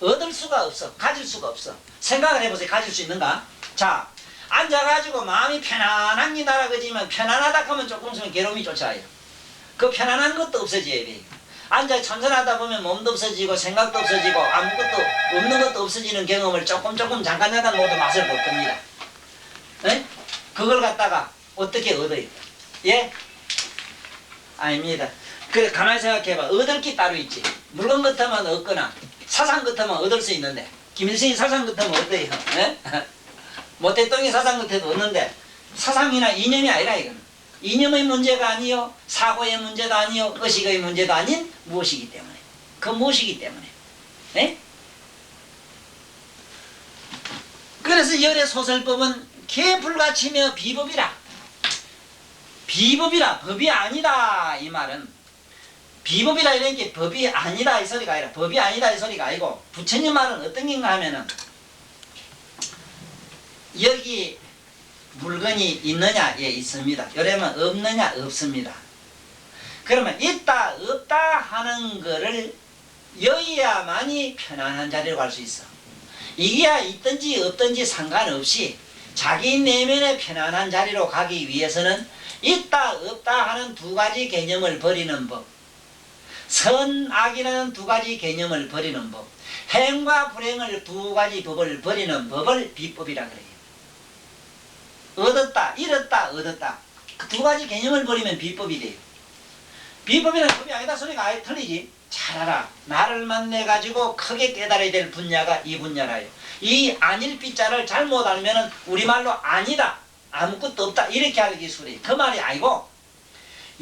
얻을 수가 없어. 가질 수가 없어. 생각을 해보세요. 가질 수 있는가? 자, 앉아가지고 마음이 편안한 기나라 그지만 편안하다 하면 조금 있으면 괴로움이 쫓아와요. 그 편안한 것도 없어져야 돼요. 앉아 천천하다 보면 몸도 없어지고 생각도 없어지고 아무것도 없는 것도 없어지는 경험을 조금 잠깐 모두 맛을 볼 겁니다. 에? 그걸 갖다가 어떻게 얻어요? 예? 아닙니다. 그래 가만히 생각해봐. 얻을 게 따로 있지. 물건 같으면 얻거나 사상 같으면 얻을 수 있는데 김일성이 사상 같으면 얻어요. 에? 모태똥이 사상 같아도 얻는데 사상이나 이념이 아니라 이거는 이념의 문제가 아니요 사고의 문제도 아니요 의식의 문제도 아닌 무엇이기 때문에 그 무엇이기 때문에 에? 그래서 열의 소설법은 개불가치며 비법이라 법이 아니다 이 말은 비법이라 이런 게 법이 아니다 이 소리가 아니라 법이 아니다 이 소리가 아니고 부처님 말은 어떤 게인가 하면은 여기 물건이 있느냐? 예, 있습니다. 이러면 없느냐? 없습니다. 그러면 있다, 없다 하는 거를 여의야만이 편안한 자리로 갈 수 있어. 이게야 있든지 없든지 상관없이 자기 내면의 편안한 자리로 가기 위해서는 있다, 없다 하는 두 가지 개념을 버리는 법. 선, 악이라는 두 가지 개념을 버리는 법. 행과 불행을 두 가지 법을 버리는 법을 비법이라 그래요. 얻었다, 잃었다, 얻었다. 그 두 가지 개념을 버리면 비법이 돼요. 비법이란 법이 아니다 소리가 아예 틀리지. 잘 알아. 나를 만나가지고 크게 깨달아야 될 분야가 이 분야라요. 이 아닐 삐자를 잘못 알면은 우리말로 아니다, 아무것도 없다 이렇게 알기 소리. 그 말이 아니고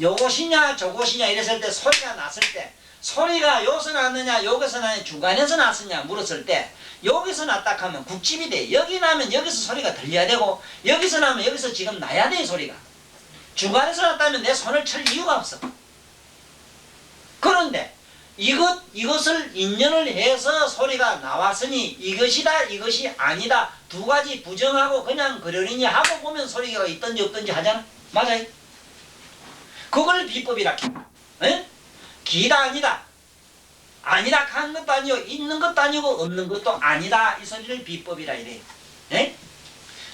요것이냐 저것이냐 이랬을 때 소리가 났을 때 소리가 여기서 났느냐 여기서 났느냐 중간에서 났느냐 물었을 때 여기서 났다 하면 국집이 돼. 여기 나면 여기서 소리가 들려야 되고 여기서 나면 여기서 지금 나야 돼 소리가. 중간에서 났다면 내 손을 칠 이유가 없어. 그런데 이것을 인연을 해서 소리가 나왔으니 이것이다 이것이 아니다 두 가지 부정하고 그냥 그러려니 하고 보면 소리가 있든지 없든지 하잖아. 맞아요. 그걸 비법이라 해. 기다 아니다. 아니다 하는 것도 아니고 있는 것도 아니고 없는 것도 아니다 이 소리를 비법이라 이래. 에?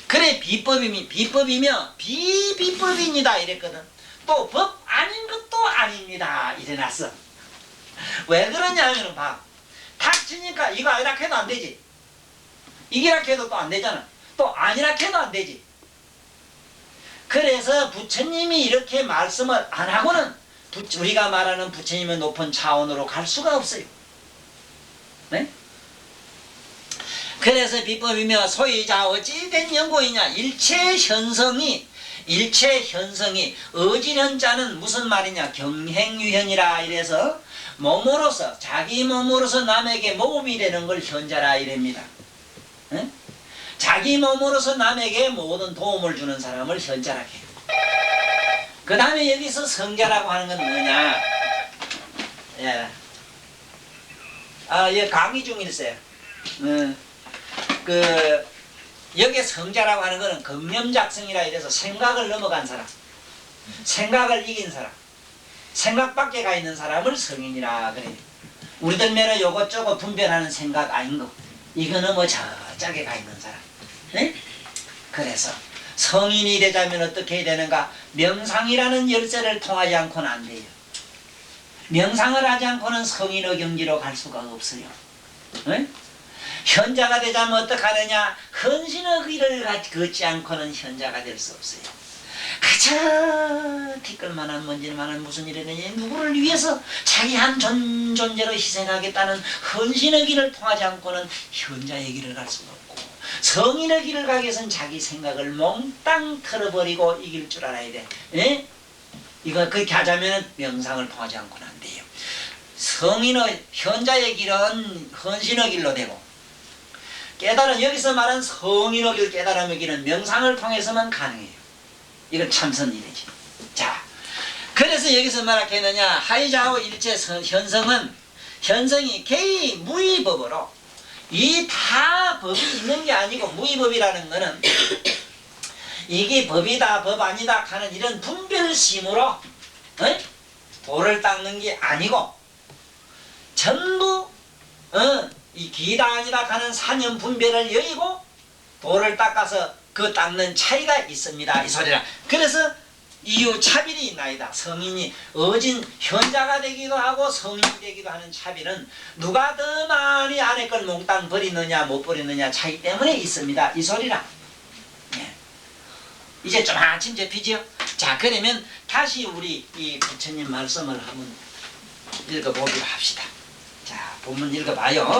그래 비법이며 비비법입니다 이랬거든. 또 법 아닌 것도 아닙니다 이래놨어. 왜 그러냐 하면 봐. 탁치니까 이거 아니라 해도 안 되지. 이기라 해도 또 안 되잖아. 또 아니라 해도 안 되지. 그래서 부처님이 이렇게 말씀을 안 하고는 우리가 말하는 부처님의 높은 차원으로 갈 수가 없어요. 네? 그래서 비법이며 소위자 어찌 된 연고이냐. 일체 현성이 어지련자는 무슨 말이냐. 경행유현이라 이래서 몸으로서 자기 몸으로서 남에게 모범이 되는 걸 현자라 이랍니다. 네? 자기 몸으로서 남에게 모든 도움을 주는 사람을 현자라 해요. 그 다음에 여기서 성자라고 하는 건 뭐냐. 예. 예, 강의 중일세요. 여기에 성자라고 하는 거는 금념작성이라 이래서 생각을 넘어간 사람, 생각을 이긴 사람, 생각 밖에 가 있는 사람을 성인이라 그래요. 우리들면은 요것저것 분별하는 생각 아닌 거. 이거는 뭐 저짝에 가 있는 사람. 네? 그래서 성인이 되자면 어떻게 해야 되는가? 명상이라는 열쇠를 통하지 않고는 안 돼요. 명상을 하지 않고는 성인의 경지로 갈 수가 없어요. 네? 현자가 되자면 어떡하느냐? 헌신의 길을 걷지 않고는 현자가 될 수 없어요. 가자 티끌만한 먼지만한 무슨 일이느냐. 누구를 위해서 자기 한 존재로 희생하겠다는 헌신의 길을 통하지 않고는 현자의 길을 갈 수가 없고, 성인의 길을 가기 위해서는 자기 생각을 몽땅 털어버리고 이길 줄 알아야 돼. 예? 이거 그렇게 하자면 명상을 통하지 않고는 안 돼요. 성인의 현자의 길은 헌신의 길로 되고, 깨달은 여기서 말한 성인의 길, 깨달음의 길은 명상을 통해서만 가능해요. 이건 참선이래지. 자, 그래서 여기서 말하게 했느냐. 하이자오 일체 현성이 개의 무의법으로, 이 다 법이 있는 게 아니고, 무의법이라는 거는 이게 법이다 법 아니다 하는 이런 분별심으로 돌을 닦는 게 아니고, 전부 이 기다 아니다 하는 사념 분별을 여의고 돌을 닦아서 그 닦는 차이가 있습니다 이 소리라. 그래서 이유 차별이 있나이다. 성인이 어진 현자가 되기도 하고 성인이 되기도 하는 차별은 누가 더 많이 안에 걸 몽땅 버리느냐 못 버리느냐 차이 때문에 있습니다 이 소리라. 예. 이제 좀 한참 접히죠. 자, 그러면 다시 우리 이 부처님 말씀을 한번 읽어보기로 합시다. 자, 본문 읽어봐요.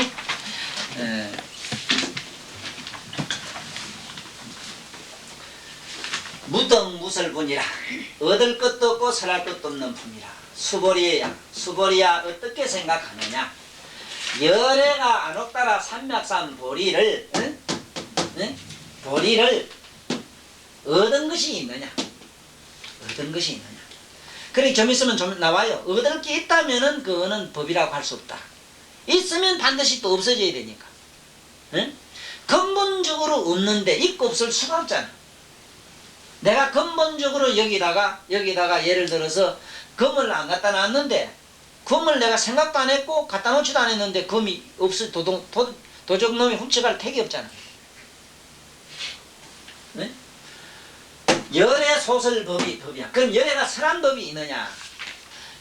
무등무설분이라 얻을 것도 없고 설할 것도 없는 품이라. 수보리야 어떻게 생각하느냐. 열애가 안 없다라 삼맥산 보리를 보리를 얻은 것이 있느냐. 얻은 것이 있느냐. 그래 좀 있으면 좀 나와요. 얻을 게 있다면은 그거는 법이라고 할 수 없다. 있으면 반드시 또 없어져야 되니까. 근본적으로 없는데 있고 없을 수가 없잖아. 내가 근본적으로 여기다가 예를 들어서 금을 안 갖다 놨는데, 금을 내가 생각도 안 했고 갖다 놓지도 안 했는데 금이 없을 도적놈이 훔쳐갈 택이 없잖아. 네? 열애 소설법이 법이야. 그럼 열애가 설한 법이 있느냐.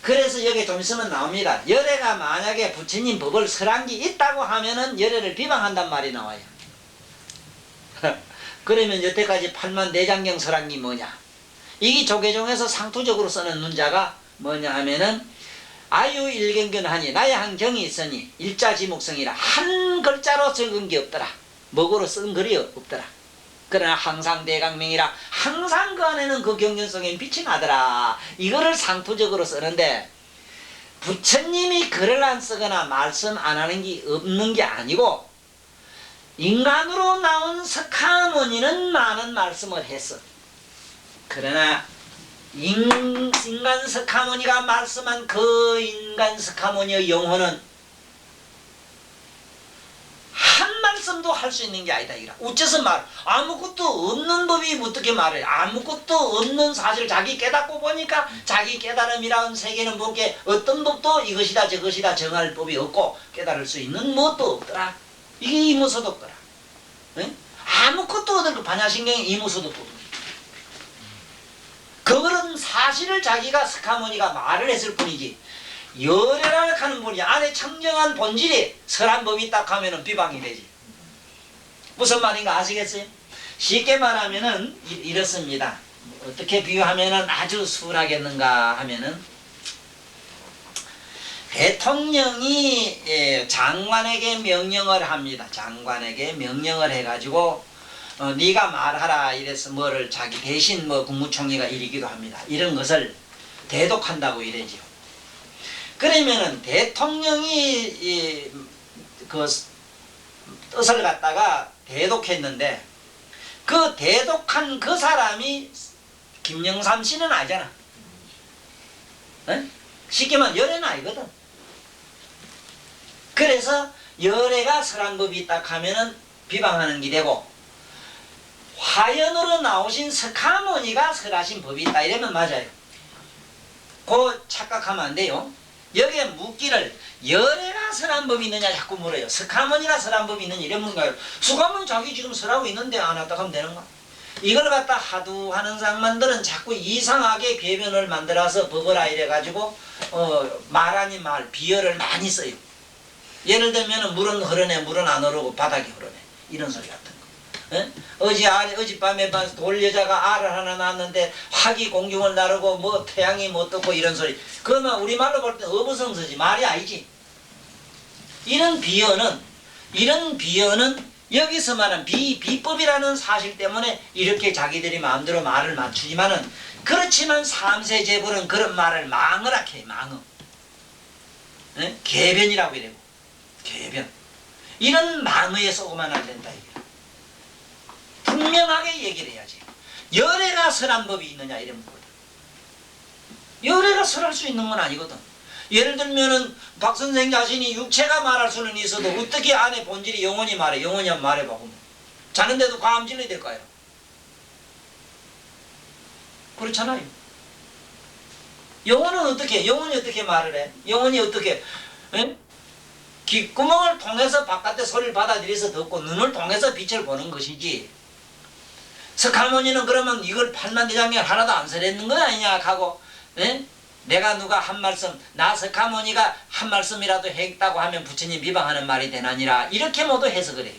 그래서 여기 좀 있으면 나옵니다. 열애가 만약에 부처님 법을 설한 게 있다고 하면은 열애를 비방한단 말이 나와요. 그러면 여태까지 8만4장경 설한 게 뭐냐. 이게 조계종에서 상투적으로 쓰는 문자가 뭐냐 하면은 아유일경견하니 나의 한 경이 있으니 일자지목성이라 한 글자로 적은 게 없더라. 먹으로 쓴 글이 없더라. 그러나 항상 대강명이라 항상 그 안에는 그 경전 속에 빛이 나더라. 이거를 상투적으로 쓰는데, 부처님이 글을 안 쓰거나 말씀 안 하는 게 없는 게 아니고, 인간으로 나온 석가모니는 많은 말씀을 했어. 그러나 인간 석가모니가 말씀한 그 인간 석가모니의 영혼은 한 말씀도 할 수 있는 게 아니다. 이라. 어째서 말? 아무것도 없는 법이 어떻게 말해? 아무것도 없는 사실 자기 깨닫고 보니까 자기 깨달음이라는 세계는 뭔게 어떤 법도 이것이다 저것이다 정할 법이 없고 깨달을 수 있는 무엇도 없더라. 이게 이무서도 없더라. 네? 아무것도 얻을 거 반야신경에 이무서도 없더라. 그런 사실을 자기가 석가모니가 말을 했을 뿐이지 열애라 하는 분이 안에 청정한 본질이 설한 법이 딱 하면은 비방이 되지. 무슨 말인가 아시겠어요? 쉽게 말하면은 이렇습니다. 어떻게 비유하면은 아주 수월하겠는가 하면은 대통령이 장관에게 명령을 합니다. 장관에게 명령을 해가지고 네가 말하라 이래서 뭐를 자기 대신 뭐 국무총리가 이르기도 합니다. 이런 것을 대독한다고 이래지요. 그러면은 대통령이 그 뜻을 갖다가 대독했는데 그 대독한 그 사람이 김영삼 씨는 아니잖아. 에? 쉽게 말하면 열애는 아니거든. 그래서 열애가 설한 법이 있다 하면은 비방하는 게 되고 화연으로 나오신 석가모니가 설하신 법이 있다 이러면 맞아요. 그 착각하면 안 돼요. 여기에 묻기를 열애가 설한 법이 있느냐 자꾸 물어요. 석가모니가 설한 법이 있느냐 이러면 가요. 석가모니 자기 지금 설하고 있는데 안 왔다 하면 되는가? 이걸 갖다 하도 하는 사람들은 자꾸 이상하게 궤변을 만들어서 법어라 이래가지고 말 아닌 말 비열을 많이 써요. 예를 들면 물은 흐르네 물은 안 흐르고 바닥이 흐르네 이런 소리 같은 거. 어젯밤에 돌 여자가 알을 하나 낳았는데 화기 공중을 나르고 뭐 태양이 뭐 떴고 이런 소리. 그러면 우리말로 볼 때 어부성서지 말이 아니지. 이런 비어는 여기서 말하는 비법이라는 사실 때문에 이렇게 자기들이 마음대로 말을 맞추지만은 그렇지만 삼세제불은 그런 말을 망을 해 망어. 네? 개변이라고 이래고 개변. 이런 망어에 쏘고만 안 된다 이게. 분명하게 얘기를 해야지. 열애가 설한 법이 있느냐 이러면 거든. 열애가 설할 수 있는 건 아니거든. 예를 들면은 박 선생 자신이 육체가 말할 수는 있어도 어떻게 안에 본질이 영혼이 말해? 영혼이 한번 말해봐 보면. 자는데도 과음질러야 될까요? 그렇잖아요. 영혼은 어떻게? 영혼이 어떻게 말을 해? 영혼이 어떻게? 에? 귓구멍을 통해서 바깥의 소리를 받아들여서 듣고 눈을 통해서 빛을 보는 것이지. 석가모니는 그러면 이걸 팔만대장경 하나도 안 설했는 건 아니냐 하고 에? 내가 누가 한 말씀 나 석가모니가 한 말씀이라도 했다고 하면 부처님 비방하는 말이 되나니라 이렇게 모두 해석을 해요.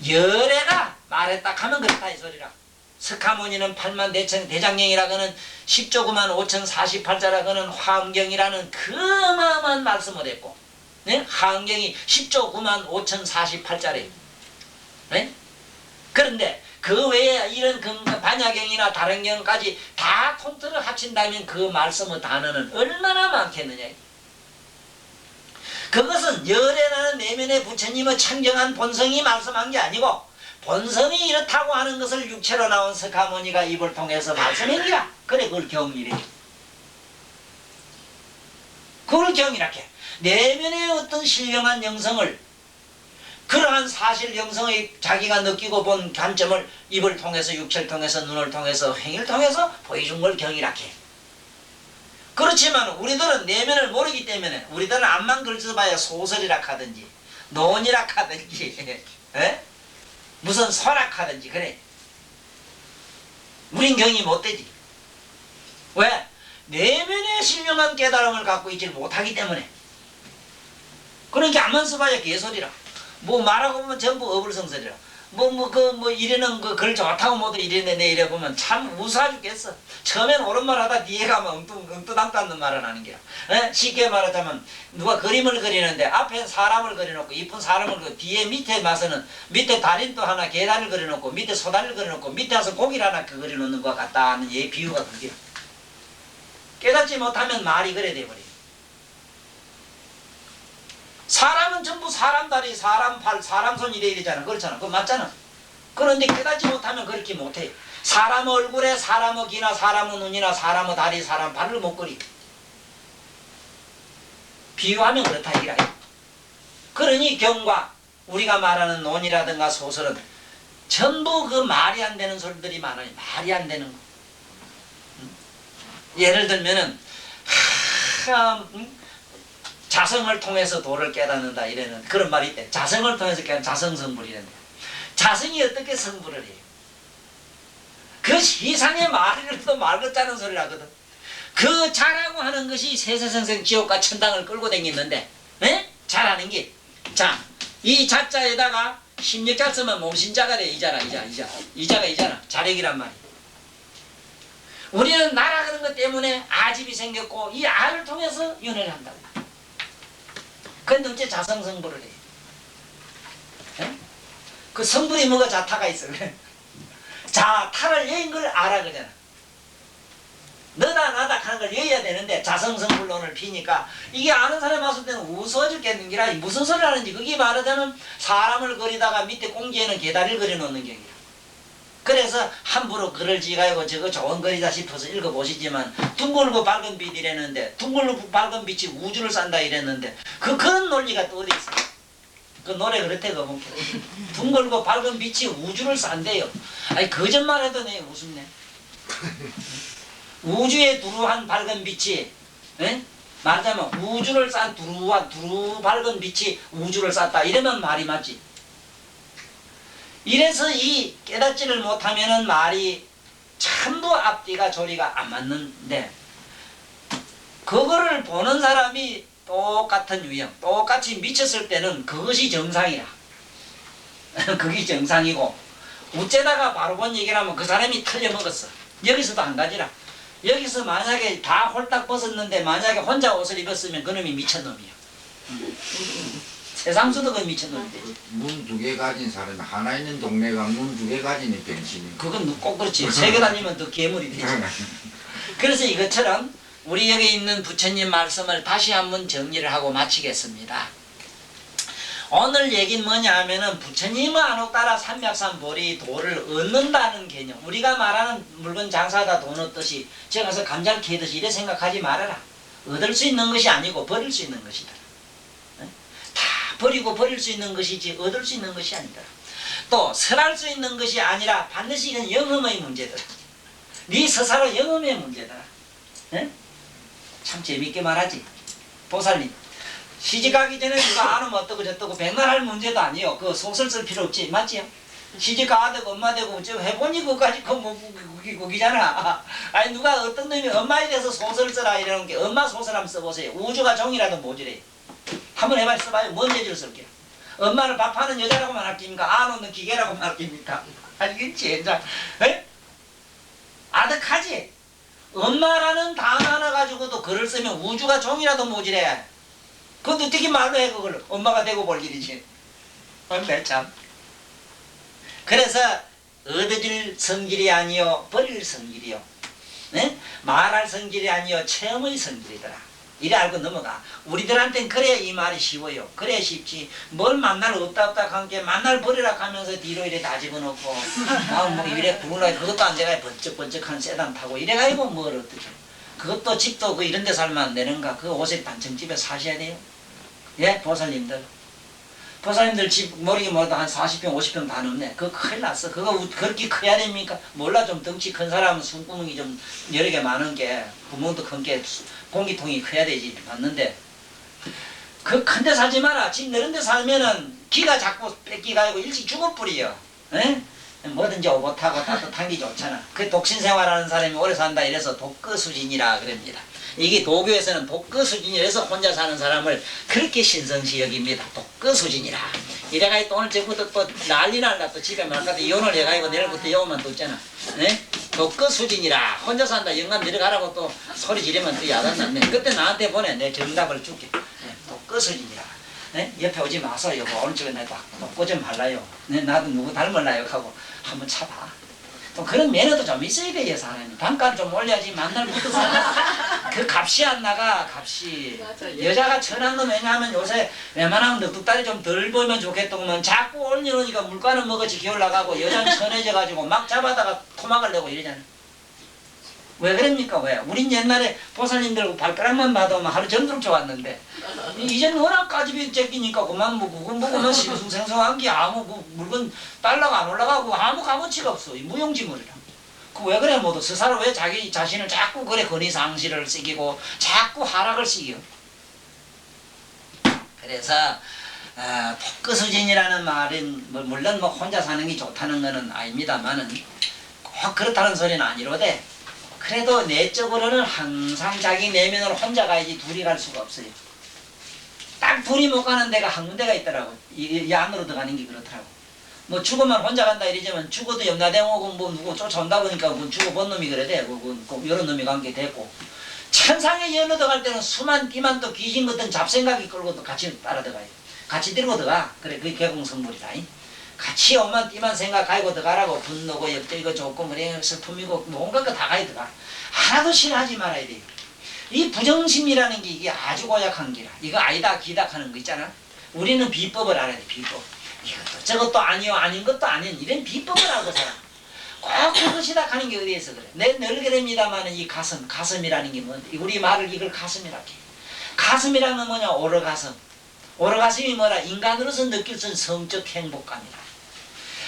열애가 말했다 하면 그렇다 이 소리라. 석가모니는 8만대장경이라고는 10조 9만 5,048자라고는 화엄경이라는 그마한 말씀을 했고 네? 화엄경이 10조 9만 5,048자래요. 네? 그런데 그 외에 이런 반야경이나 다른 경까지 다 통틀어 합친다면 그 말씀의 단어는 얼마나 많겠느냐. 그것은 열애라는 내면의 부처님의 청정한 본성이 말씀한 게 아니고 본성이 이렇다고 하는 것을 육체로 나온 석가모니가 입을 통해서 말씀했니라. 그래 그걸 경이래. 그걸 경이라게. 내면의 어떤 신령한 영성을 그러한 사실 영성의 자기가 느끼고 본 관점을 입을 통해서 육체를 통해서 눈을 통해서 행위를 통해서 보여준 걸 경이라게. 그렇지만 우리들은 내면을 모르기 때문에 우리들은 앞만 걸쳐봐야 소설이라 하든지 논이라 하든지 에? 무슨 설악하든지 그래. 우린 경이 못되지. 왜? 내면의 신령한 깨달음을 갖고 있지 못하기 때문에. 그러니까 앞만 써봐야 개소리라. 뭐 말하고 보면 전부 어불성설이라. 이래는 글 좋다고 모두 이래네 내 이래 보면 참 우스워 죽겠어. 처음엔 옳은 말 하다 뒤에 가면 엉뚱함도 않는 말을 하는 게야. 쉽게 말하자면 누가 그림을 그리는데 앞에 사람을 그려놓고 이쁜 사람을 그리고 뒤에 밑에 마서는 밑에 다리도 하나 계단을 그려놓고 밑에 소다리를 그려놓고 밑에 와서 고기를 하나 그려놓는 것 같다 하는 예 비유가 그게. 깨닫지 못하면 말이 그래 돼버려. 사람은 전부 사람 다리, 사람 팔, 사람 손 이래 이러잖아. 그렇잖아. 그거 맞잖아. 그런데 깨닫지 못하면 그렇게 못해. 사람 얼굴에 사람의 귀나 사람의 눈이나 사람의 다리 사람 발을 못 그리. 비유하면 그렇다 이거야. 그러니 경과 우리가 말하는 논이라든가 소설은 전부 그 말이 안 되는 소리들이 많아요. 말이 안 되는 거. 예를 들면은 자성을 통해서 도를 깨닫는다 이래는 그런 말이 있대. 자성을 통해서 깨닫는 자성성불이란다. 자성이 어떻게 성불을 해요? 그 이상의 말을 또 말 같다는 소리를 하거든. 그 자라고 하는 것이 세세성생 지옥과 천당을 끌고 다니는데, 에? 자라는 게. 자, 이 자자에다가 심력자 쓰면 몸신자가 돼. 이자가 이잖아. 자력이란 말이야. 우리는 날아가는 것 때문에 아집이 생겼고 이 알을 통해서 윤회를 한다고. 근데 어째 자성성불을 해? 에? 그 성불이 뭐가 자타가 있어. 그래. 자타를 여인 걸 알아 그러잖아. 너다 나다 하는 걸 여야 되는데 자성성불론을 피니까 이게 아는 사람이 왔을 때는 우스워 죽겠는 기라. 무슨 소리를 하는지 그게 말하자면 사람을 그리다가 밑에 공지에는 계다리를 그려놓는 경이야. 그래서 함부로 글을 지가지고 저거 좋은 글이다 싶어서 읽어보시지만 둥글고 밝은 빛 이랬는데 둥글고 밝은 빛이 우주를 싼다 이랬는데 그런 논리가 또 어디 있어? 그 노래 그렇대 그 보면 둥글고 밝은 빛이 우주를 싼대요. 아니 거짓말해도 내 웃음네. 우주에 두루한 밝은 빛이 에? 말하자면 우주를 싼 두루 밝은 빛이 우주를 쌌다 이러면 말이 맞지. 이래서 이 깨닫지를 못하면은 말이 전부 앞뒤가 조리가 안 맞는데 그거를 보는 사람이 똑같은 유형 똑같이 미쳤을 때는 그것이 정상이야. 그게 정상이고 우째다가 바로 본 얘기를 하면 그 사람이 틀려먹었어. 여기서도 한 가지라. 여기서 만약에 다 홀딱 벗었는데 만약에 혼자 옷을 입었으면 그놈이 미친놈이야. 세상수도 그 미친놈이 되지. 문 2개 가진 사람이 하나 있는 동네가 문 2개 가지니 병신이. 그건 꼭 그렇지. 3개 다니면 더 괴물이 되지. 그래서 이것처럼 우리 여기 있는 부처님 말씀을 다시 한번 정리를 하고 마치겠습니다. 오늘 얘기는 뭐냐 하면은 부처님의 안옥 따라 삼맥삼보리 도를 얻는다는 개념. 우리가 말하는 물건 장사하다 돈 얻듯이 제가 가서 감자를 캐듯이 이래 생각하지 말아라. 얻을 수 있는 것이 아니고 버릴 수 있는 것이다. 다 버리고 버릴 수 있는 것이지 얻을 수 있는 것이 아니다. 또 설할 수 있는 것이 아니라 반드시 이건 영험의 문제더라. 네 스스로 영험의 문제더라. 참 재밌게 말하지. 보살님 시집가기 전에 누가 안 오면 어떠고 저떠고 백날 할 문제도 아니에요. 그 소설 쓸 필요 없지. 맞지요? 시집가 되고 엄마 되고 저 해보니 그까지 그기잖아. 아니 누가 어떤 놈이 엄마에 대해서 소설 써라 이러는 게 엄마 소설 한번 써보세요. 우주가 종이라도 모질해. 한번 해봐 써봐요. 뭔 재주를 쓸게요. 엄마를 밥하는 여자라고만 아낍니까? 안 오는 기계라고만 아낍니까? 알겠지? 아득하지? 엄마라는 단어 하나 가지고도 글을 쓰면 우주가 종이라도 모질해. 그건 어떻게 말로 해 그걸. 엄마가 되고 볼 일이지. 참. 그래서 얻어질 성질이 아니요 버릴 성질이요. 네? 말할 성질이 아니요 체험의 성질이더라. 이래 알고 넘어가. 우리들한테는 그래야 이 말이 쉬워요. 그래야 쉽지. 뭘 만날 없다 한게 만날 버리라 하면서 뒤로 이래 다 집어넣고 뭐 이래 구르라 그것도 안 돼가 번쩍번쩍한 세단 타고 이래가지고 뭘 어떻게. 그것도 집도 그 이런 데 살면 안 되는가. 그 옷에 단층집에 사셔야 돼요. 예? 보살님들. 보살님들 집 모르게 뭐도 한 40평 50평 다 넘네. 그거 큰일 났어. 그거 그렇게 커야 됩니까? 몰라. 좀 덩치 큰 사람은 숨구멍이 좀 여러 개 많은 게 구멍도 큰 게 공기통이 커야 되지. 맞는데 그 큰 데 살지 마라. 집 넓은 데 살면은 기가 자꾸 뺏기가지고 일찍 죽어버려요. 에? 뭐든지 오붓하고 따뜻한 게 좋잖아. 그 독신생활하는 사람이 오래 산다 이래서 독거수진이라 그럽니다. 이게 도교에서는 독거수진이라서 혼자 사는 사람을 그렇게 신성시 여깁니다. 독거수진이라. 이래가지고 또 오늘 저부터 또 난리 날라 또 집에 말까지 이혼을 해가지고 내일부터 여오면 또 있잖아. 네? 독거수진이라. 혼자 산다 영감 내려가라고 또 소리 지르면 또 야단났네. 그때 나한테 보내. 내 정답을 줄게. 네? 독거수진이라. 네? 옆에 오지 마소 여보. 오늘 집에 내가 독거 좀 할라요. 네? 나도 누구 닮을라요 하고 한번 차봐. 또 그런 매너도 좀 있어야 돼요, 사람이. 단가를 좀 올려야지 만날 것도 그 값이 안 나가, 값이. 여자가 천한 건 왜냐하면 요새 웬만하면 넉넉다리 좀 덜 보이면 좋겠더만 자꾸 올려놓으니까 물가는 뭐같이 기울나가고 여자는 천해져가지고 막 잡아다가 토막을 내고 이러잖아. 왜 그럽니까? 왜? 우린 옛날에 보살님들 발가락만 봐도 막 하루 종일 좋았는데 이제는 워낙 까집이 째끼니까 그만 뭐 그건 보고는 심승생성한 게 아무 그 물건 달러가 안 올라가고 아무 값어치가 없어. 무용지물이라. 그 왜 그래 모두 스스로 왜 자기 자신을 자꾸 그래 권위상실을 시키고 자꾸 하락을 시켜. 그래서 독거수진이라는 말은 물론 뭐 혼자 사는 게 좋다는 거는 아닙니다만은 꼭 그렇다는 소리는 아니로되 그래도 내적으로는 항상 자기 내면으로 혼자 가야지 둘이 갈 수가 없어요. 딱 둘이 못 가는 데가 한 군데가 있더라고. 이 안으로 들어가는 게 그렇더라고. 뭐 죽으면 혼자 간다 이러지만 죽어도 염라대오고 뭐 누구 쫓아온다 보니까 그 죽어본 놈이 그래 돼. 여러 놈이 관계 됐고. 천상에 연어 들어갈 때는 수만 띠만 또 귀신 같은 잡생각이 끌고 또 같이 따라 들어가요. 같이 들고 들어가. 그래 그게 개공성물이다. 같이 오만 띠만 생각하고 들어가라고. 분노고 역적이고 좋고 그래 슬픔이고 뭔가 다 가야 들어가. 하나도 싫어하지 말아야 돼요. 이 부정심이라는 게 이게 아주 고약한 기라. 이거 아니다 기다 하는 거 있잖아. 우리는 비법을 알아야 돼. 비법. 이것도 저것도 아니요 아닌 것도 아닌 이런 비법을 알고 살아. 꼭 그것이다 하는 게 어디에서 그래. 내 늙게 됩니다마는 이 가슴이라는 게 뭔데. 우리 말을 이걸 가슴이라고 해. 가슴이라는 건 뭐냐. 오르가슴. 오르가슴이 뭐라. 인간으로서 느낄 수 있는 성적 행복감이다.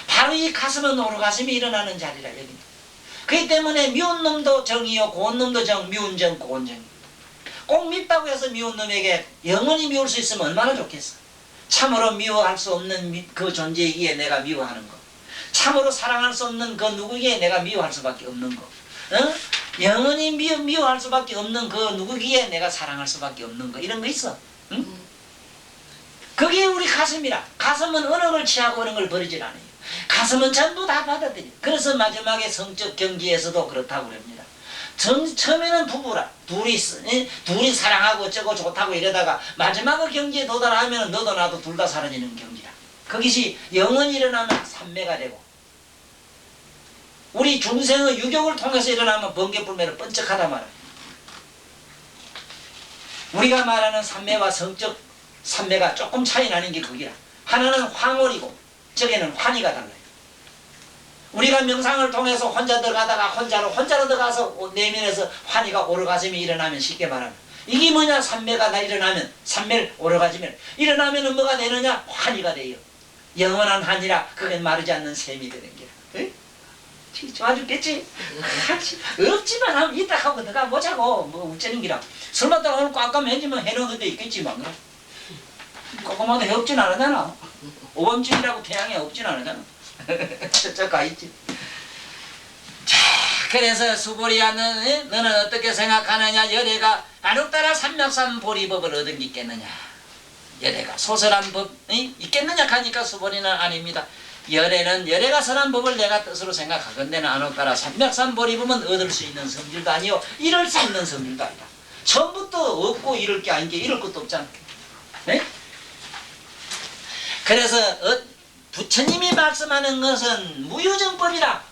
바로 이 가슴은 오르가슴이 일어나는 자리라 여기. 그렇기 때문에 미운 놈도 정이요 고운 놈도 정, 미운 정, 고운 정. 꼭 밉다고 해서 미운 놈에게 영원히 미울 수 있으면 얼마나 좋겠어. 참으로 미워할 수 없는 그 존재이기에 내가 미워하는 거. 참으로 사랑할 수 없는 그 누구기에 내가 미워할 수밖에 없는 거. 영원히 미워할 수밖에 없는 그 누구기에 내가 사랑할 수밖에 없는 거. 이런 거 있어. 응? 그게 우리 가슴이라. 가슴은 어느 걸 취하고 어느 걸 버리질 않아요. 가슴은 전부 다 받아들여. 그래서 마지막에 성적 경지에서도 그렇다고 그럽니다. 처음에는 부부라. 둘이 사랑하고 어쩌고 좋다고 이러다가 마지막 경지에 도달하면 너도 나도 둘 다 사라지는 경지라. 그것이 영원히 일어나면 삼매가 되고 우리 중생의 유격을 통해서 일어나면 번개불매로 번쩍하다 말이야. 우리가 말하는 삼매와 성적 삼매가 조금 차이 나는 게 거기라. 하나는 황홀이고 저기는 환희가 달라요. 우리가 명상을 통해서 혼자 들어가다가 혼자로 들어가서 내면에서 환희가 오르가즘이 일어나면 쉽게 말하면 이게 뭐냐. 삼매가 다 일어나면 삼매를 오르가즘이 일어나면 뭐가 되느냐. 환희가 돼요. 영원한 환희라. 그게 마르지 않는 셈이 되는 게. 좋아 죽겠지? 없지만 하면 이따 하고 들어가 보자고. 뭐 어쩌는 기라. 설마 또 오늘 꽉까매지면 해놓은 데 있겠지만 꼼꼼하게 없진 않잖아. 오밤중이라고 태양에 없진 않잖아. 저쪽 가 있지. 자, 그래서 수보리야 너는 어떻게 생각하느냐. 열애가 안혹따라 삼맥삼보리법을 얻은 게 있겠느냐. 열애가 소설한 법이 있겠느냐 하니까 수보리는 아닙니다. 열애가 선한 법을 내가 뜻으로 생각하건대는 안혹따라 삼맥삼보리법은 얻을 수 있는 성질도 아니요 이룰 수 있는 성질도 아니다. 처음부터 없고 이룰 게 아닌 게 이룰 것도 없잖아. 네? 그래서 부처님이 말씀하는 것은 무유정법이라.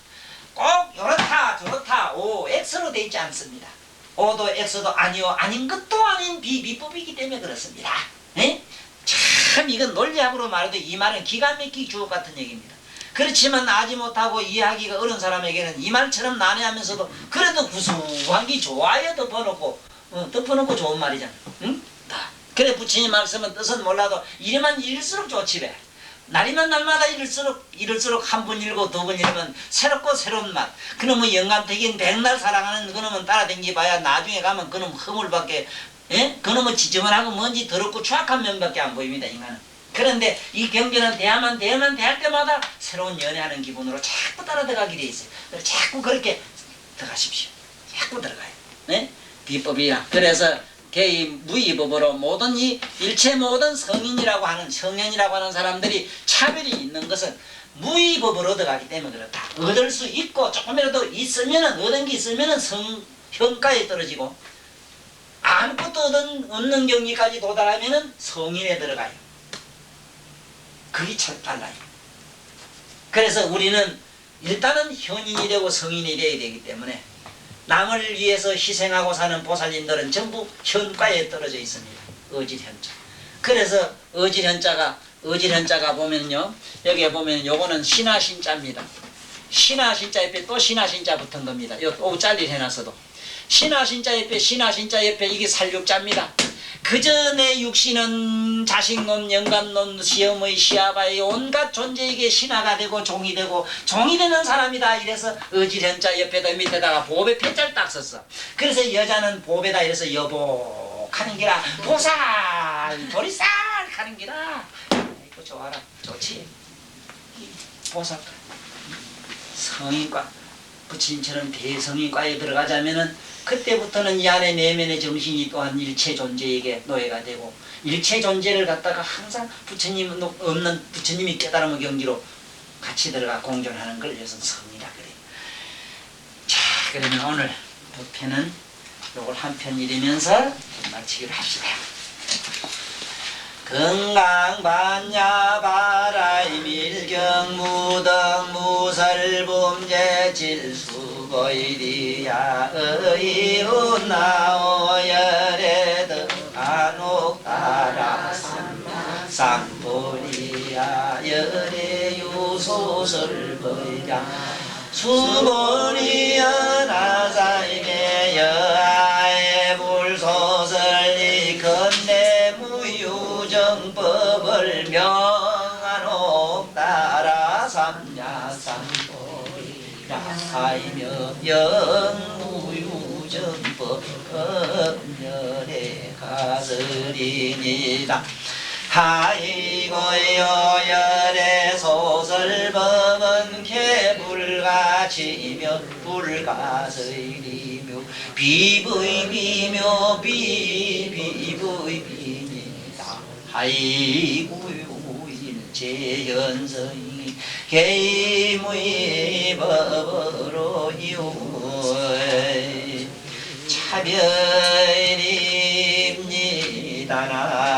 꼭 요렇다 저렇다 오 X로 되어 있지 않습니다. O도 X도 아니요 아닌 것도 아닌 비법이기 때문에 그렇습니다. 네? 참 이건 논리학으로 말해도 이 말은 기가 막히게 주옥 같은 얘기입니다. 그렇지만 알지 못하고 이해하기가 어려운 사람에게는 이 말처럼 난해하면서도 그래도 구수한 게 좋아요. 덮어놓고 좋은 말이잖아. 응? 그래 부처님 말씀은 뜻은 몰라도 이래만 읽을수록 좋지래. 날이면 날마다 이럴수록 한 번 읽고 두 번 읽으면 새롭고 새로운 맛. 그놈의 영감택인 백날 사랑하는 그놈은 따라댕기봐야 나중에 가면 그놈 허물밖에 그놈의 지저분하고 먼지 더럽고 추악한 면밖에 안 보입니다. 인간은. 그런데 이 경전은 대할 때마다 새로운 연애하는 기분으로 자꾸 따라 들어가게 돼 있어요. 자꾸 그렇게 들어가십시오. 자꾸 들어가요. 네? 비법이야. 그래서 개의 무의법으로 모든 일체 모든 성인이라고 하는 사람들이 차별이 있는 것은 무의법으로 얻어가기 때문에 그렇다. 얻을 수 있고 조금이라도 있으면은 얻은 게 있으면은 성가에 떨어지고 아무것도 없는 경지까지 도달하면은 성인에 들어가요. 그게 참 달라요. 그래서 우리는 일단은 현인이 되고 성인이 되어야 되기 때문에 남을 위해서 희생하고 사는 보살님들은 전부 현과에 떨어져 있습니다. 어질현자. 그래서 어질현자가 보면요, 여기에 보면 요거는 신하신자입니다. 신하신자 옆에 또 신하신자 붙은 겁니다. 요 또 잘리 해놨어도 신하신자 옆에 이게 살육자입니다. 그 전에 육신은 자식놈, 영감놈, 시어머니, 시아바의 온갖 존재에게 신하가 되고 종이 되는 사람이다. 이래서 어질현자 옆에다 밑에다가 보배 패자를 딱 썼어. 그래서 여자는 보배다 이래서 여복하는 기라, 보살, 도리살 하는 기라. 이거 좋아라, 좋지. 보살. 성인과 부처님처럼 대성인과에 들어가자면은 그때부터는 이 안에 내면의 정신이 또한 일체 존재에게 노예가 되고 일체 존재를 갖다가 항상 부처님 없는 부처님이 깨달음의 경지로 같이 들어가 공존하는 걸 여기서 성이라 그래요. 자, 그러면 오늘 두 편은 요걸 한 편 읽으면서 마치기로 합시다. 건강반야 바라이 밀경 무덕 무설범죄 질수고이리야 의운나오열에드 안옥따라 쌍보리야 열애유소설보이야 수보리야 나사임의 여아의 불소설리 건대무유정법을 명한옥따라 삼야쌍보리야 하이며 영무유정법 법열에 가설이니다 하이고요 열의 소설법은 개불가치며 불가설이며 비불비묘 비비불비니다 하이고요 일체현성이 개무의 법으로 이웃 차별입니다나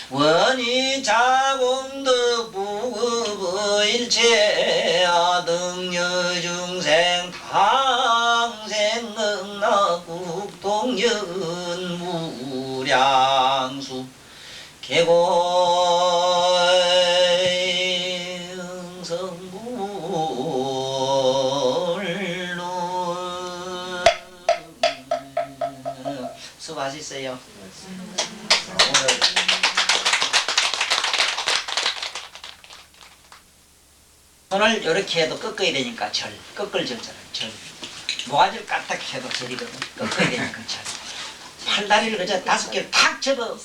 원이 자공덕 부급일체 등여중생 당생능락국동연 무량수 개고성불로 수고하셨어요. 손을 이렇게 해도 꺾어야 되니까 절, 꺾을 절잖아요. 절. 모가지를 까딱 해도 절이거든. 꺾어야 되니까 절. 팔다리를 그저 5개를 탁 접어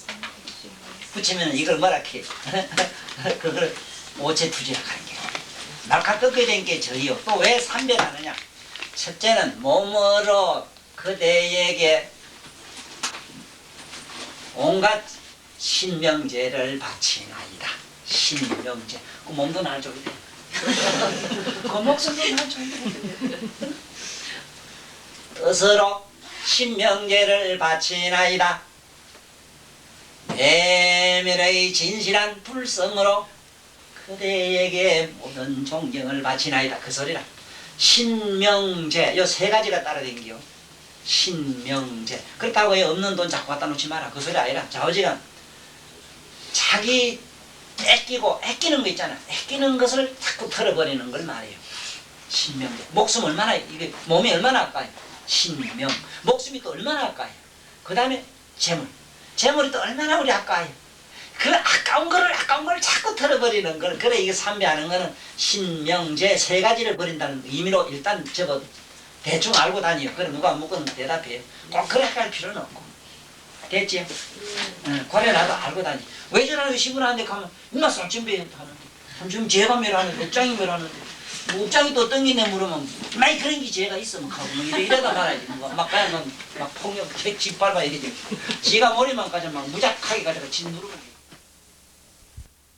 붙이면 이걸 뭐라 해. 그걸 오체투지라 하는 게. 날카 꺾어야 되는 게 절이요. 또 왜 삼별하느냐. 첫째는 몸으로 그대에게 온갖 신명제를 바치나이다. 신명제. 그 몸도 나줘야 돼. 그 목숨도 나줘야 돼. 뜻으로 신명제를 바치나이다. 내면의 진실한 불성으로 그대에게 모든 존경을 바치나이다. 그 소리라. 신명제 요 3가지가 따라댕겨. 신명제. 그렇다고 없는 돈 자꾸 갖다 놓지 마라. 그 소리 아니라 좌우지간 자기 아끼는 거 있잖아. 아끼는 것을 자꾸 털어버리는 걸 말해요. 신명제. 목숨 얼마나, 이게 몸이 얼마나 아까요? 신명. 목숨이 또 얼마나 아까요? 그 다음에 재물. 재물이 또 얼마나 우리 아까요? 그 아까운 거를 자꾸 털어버리는 걸. 그래, 이게 삼배하는 거는 신명제 3가지를 버린다는 의미로 일단 접어 대충 알고 다니요. 그래, 누가 묻고는 대답해요. 꼭 그렇게 할 필요는 없고. 됐지? 고려라도 알고 다니. 왜 저러는 신문하는데 가면, 인마 쌀준비 하는데, 지금 제가 매라는데, 백장이 매라는데, 뭐 up장이 또 땡기네 물으면 많이 그런 게 죄가 있으면 하고 뭐 이러다 말아야지 막 그냥 막 폭력 짓밟아 이러지 지가 머리만 가져 막 무작하게 가져가 진 누르고